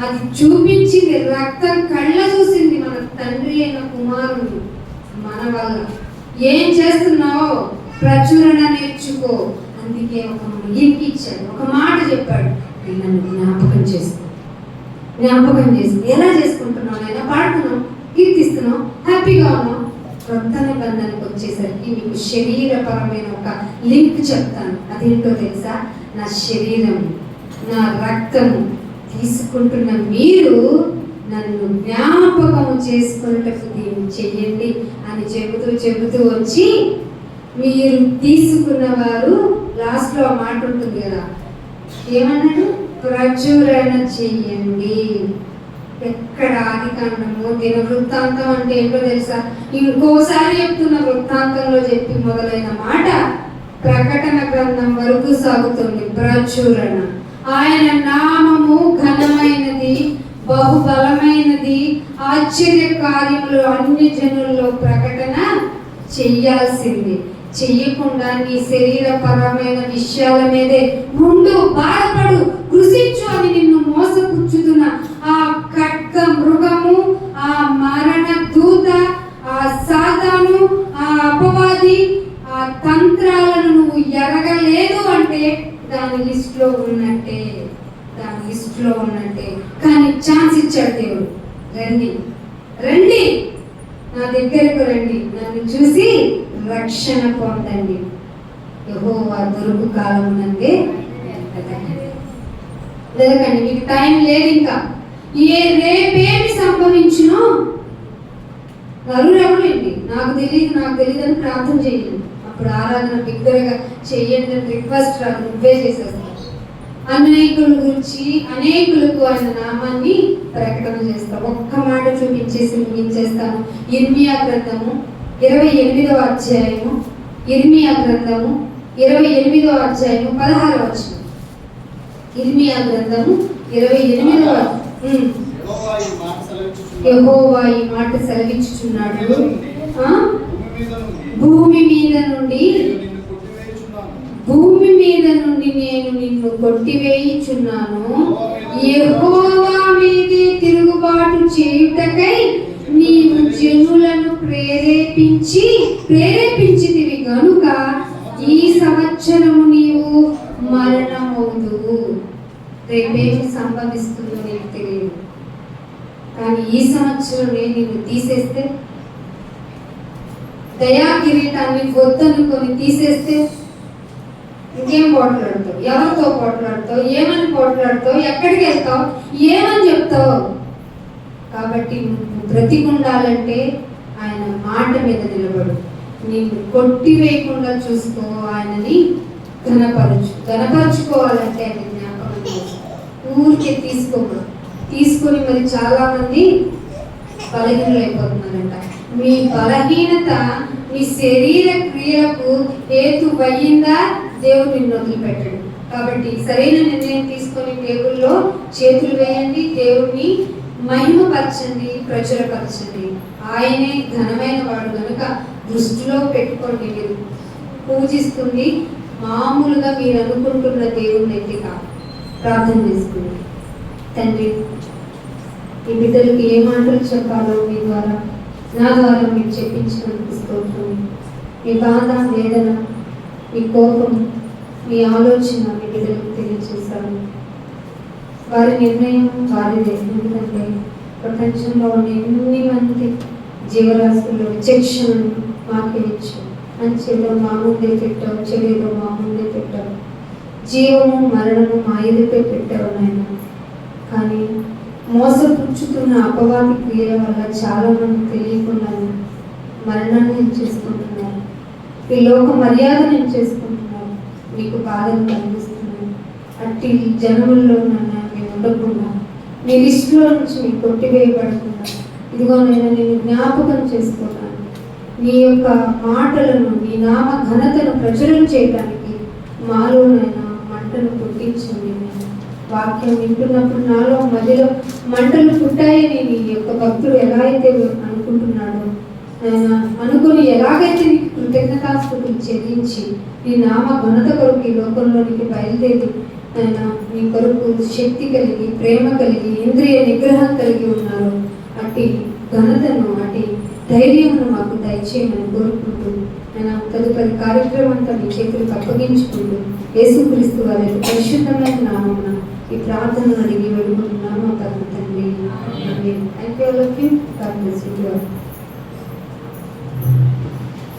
అది చూపించింది. రక్తం కళ్ళ చూసింది మన తండ్రి అయిన కుమారుని. మన వల్ల ఏం చేస్తున్నావు? ప్రచురణ నేర్చుకో. అందుకే ఒక ముగింపు ఇచ్చాడు, ఒక మాట చెప్పాడు, నన్ను జ్ఞాపకం చేసుకో. ఎలా చేసుకుంటున్నావు? అయినా పాడుతున్నావు, కీర్తిస్తున్నావు, హ్యాపీగా ఉన్నావు. కొత్త నిబంధనకు వచ్చేసరికి మీకు శరీరపరమైన ఒక లింక్ చెప్తాను. అదేంటో తెలుసా? నా శరీరం, నా రక్తము తీసుకుంటున్న మీరు నన్ను జ్ఞాపకము చేసుకున్నట్టు దీన్ని చెయ్యండి అని చెబుతూ వచ్చి, మీరు తీసుకున్న వారు లాస్ట్ లో మాట ఉంటుంది కదా, ఏమన్నాడు? ప్రచురణ చెయ్యండి. ఎక్కడ ఆదికాండము, దిన వృత్తాంతం అంటే ఏంటో తెలుసా? ఇంకోసారి చెప్తున్న, వృత్తాంతంలో చెప్పి మొదలైన మాట ప్రకటన గ్రంథం వరకు సాగుతుంది. ప్రచురణ. ఆయన నామము ఘనమైనది, బహుబలమైనది, ఆశ్చర్య కార్యములు అన్ని జనుల్లో ప్రకటన చెయ్యాల్సింది. చెయ్యకుండా నీ శరీరపరమైన విషయాల మీదే ముందు బాధపడు, కృషించు అని నిన్ను మోసపుచ్చుతున్న ఆ ఖడ్గ మృగము, ఆ మరణ దూత, ఆ సాతాను, ఆ అపవాది, ఆ తంత్రాలను నువ్వు ఎరగలేదు అంటే దాని లిస్టులో ఉన్నట్టే. కానీ ఛాన్స్ ఇచ్చాడు దేవుడు. రండి నా దగ్గరకు రండి, నన్ను చూసి రక్షణ పొందండి. యెహోవా దొరుకు కాలమునందే వెతకండి. మీకు టైం లేదు ఇంకా. రేపేమి సంభవించునో నరులెవడండి నాకు తెలియదు అని ప్రార్థన చేయండి. అప్పుడు ఆరాధన బిగ్గరగా చెయ్యండి అని రిక్వెస్ట్ రాదు, నువ్వే చేసేస్తావు. అనేకుల గురించి అనేకులకు ఆయన నామాన్ని ప్రకటన చేస్తాం. ఒక్క మాట చూపించేసి ముగించేస్తాను. ఇర్మియా గ్రంథము 28వ అధ్యాయము, 28వ అధ్యాయము 16వ వచనం. ఇర్మియా గ్రంథము 28వ యెహోవా ఈ మాట సెలవిచ్చుచున్నాడు, భూమి మీద నుండి నేను నిన్ను కొట్టివేయుచున్నాను. యెహోవా మీదే తిరుగుబాటు చేయుటకై నీవు జనులను ప్రేరేపించితివి గనుక ఈ సంవత్సరము నీవు మరణమవుదువు. రేపేమి సంభవిస్తుందో నీకు తెలియదు, కానీ ఈ సంవత్సరం నిన్ను తీసేస్తే, దయా కిరీటాన్ని వద్దనుకొని తీసేస్తే ఇంకేం పోట్లాడతావు? ఎవరితో పోట్లాడతావు? ఏమని పోట్లాడతావు? ఎక్కడికి వెళ్తావు? ఏమని చెప్తావు? కాబట్టి నువ్వు బ్రతికుండాలంటే ఆయన మాట మీద నిలబడు. నీకు కొట్టివేయకుండా చూసుకో, ఆయనని ఘనపరచుకోవాలంటే ఆయన జ్ఞాపకం చేసుకో. ఊరికే తీసుకోకూడదు. తీసుకొని మరి చాలా మంది బలహీనలు అయిపోతున్నారంట. మీ బలహీనత మీ శరీర క్రియలకు హేతువయ్యిందా, దేవుడు నిన్ను వదిలిపెట్టడు. కాబట్టి సరైన నిర్ణయం తీసుకొని దేవుల్లో చేతులు వేయండి, దేవుణ్ణి మహిమపరచండి, ప్రచురపరచండి. ఆయనే ఘనమైన వాడు కనుక దృష్టిలో పెట్టుకోండి. మీరు పూజిస్తుంది మామూలుగా మీరు అనుకుంటున్న దేవుణ్ణి అయితే కాదు. ప్రార్థన చేసుకుని, తండ్రి ఈ బిడ్డలకి ఏ మాటలు చెప్పాలో మీ ద్వారా, నా ద్వారా మీరు చెప్పించినందుకు స్తోత్రం. మీ బాధ, వేదన, మీ కోపం, మీ ఆలోచన మీ బిడ్డలకు తెలియజేశారు. వారి నిర్ణయం వారిదే. ఎందుకంటే ప్రపంచంలో ఉన్న ఎన్ని మంది జీవరాశుల్లో విచక్షణను మాకే ఇచ్చావు. మంచిలో మా ముందే పెట్టావు, చెడులో మా ముందే పెట్టావు. జీవము మరణము మా ఎదుటే పెట్టావు నాయన. కానీ మోసపుచ్చుతున్న అపవాది క్రియల వల్ల చాలా మంది తెలియకుండా మరణాన్ని చేసుకుంటున్నారు. ఈ లోక మర్యాదను చేసుకుంటున్నారు. మీకు బాధను కలిగిస్తున్నారు. అట్టి జనముల్లో నన్ను మేము ఉండకుండా మీ లిస్టులో నుంచి మీకు కొట్టివేయబడకుండా ఇదిగో నేను జ్ఞాపకం చేసుకున్నాను. నీ యొక్క మాటలను, నీ నామ ఘనతను ప్రచురం చేయడానికి మాలోనైనా మంటను పుట్టించండి. వాక్యం వింటున్నప్పుడు నాలో మధ్యలో మంటలు పుట్టాయని నీ యొక్క భక్తుడు ఎలా అయితే అనుకుంటున్నాడో, ఆయన అనుకుని ఎలాగైతే నీకు కృతజ్ఞతాస్తుతులు చెల్లించి నీ నామ ఘనత కొరకు ఈ లోకంలోనికి బయలుదేరి ఆయన నీ కొరకు శక్తి కలిగి, ప్రేమ కలిగి, ఇంద్రియ నిగ్రహం కలిగి ఉన్నారు. అట్టి ఘనతను, అట్టి ధైర్యమును మాకు దయచేయమని కోరుకుంటూ ఆయన తదుపరి కార్యక్రమం అంతా మీ చేతులకు అప్పగించుకుంటూ యేసుక్రీస్తు వారి పరిశుద్ధమైన నామమున ఈ ప్రార్థనను అడిగి వేడుకుంటున్నాము.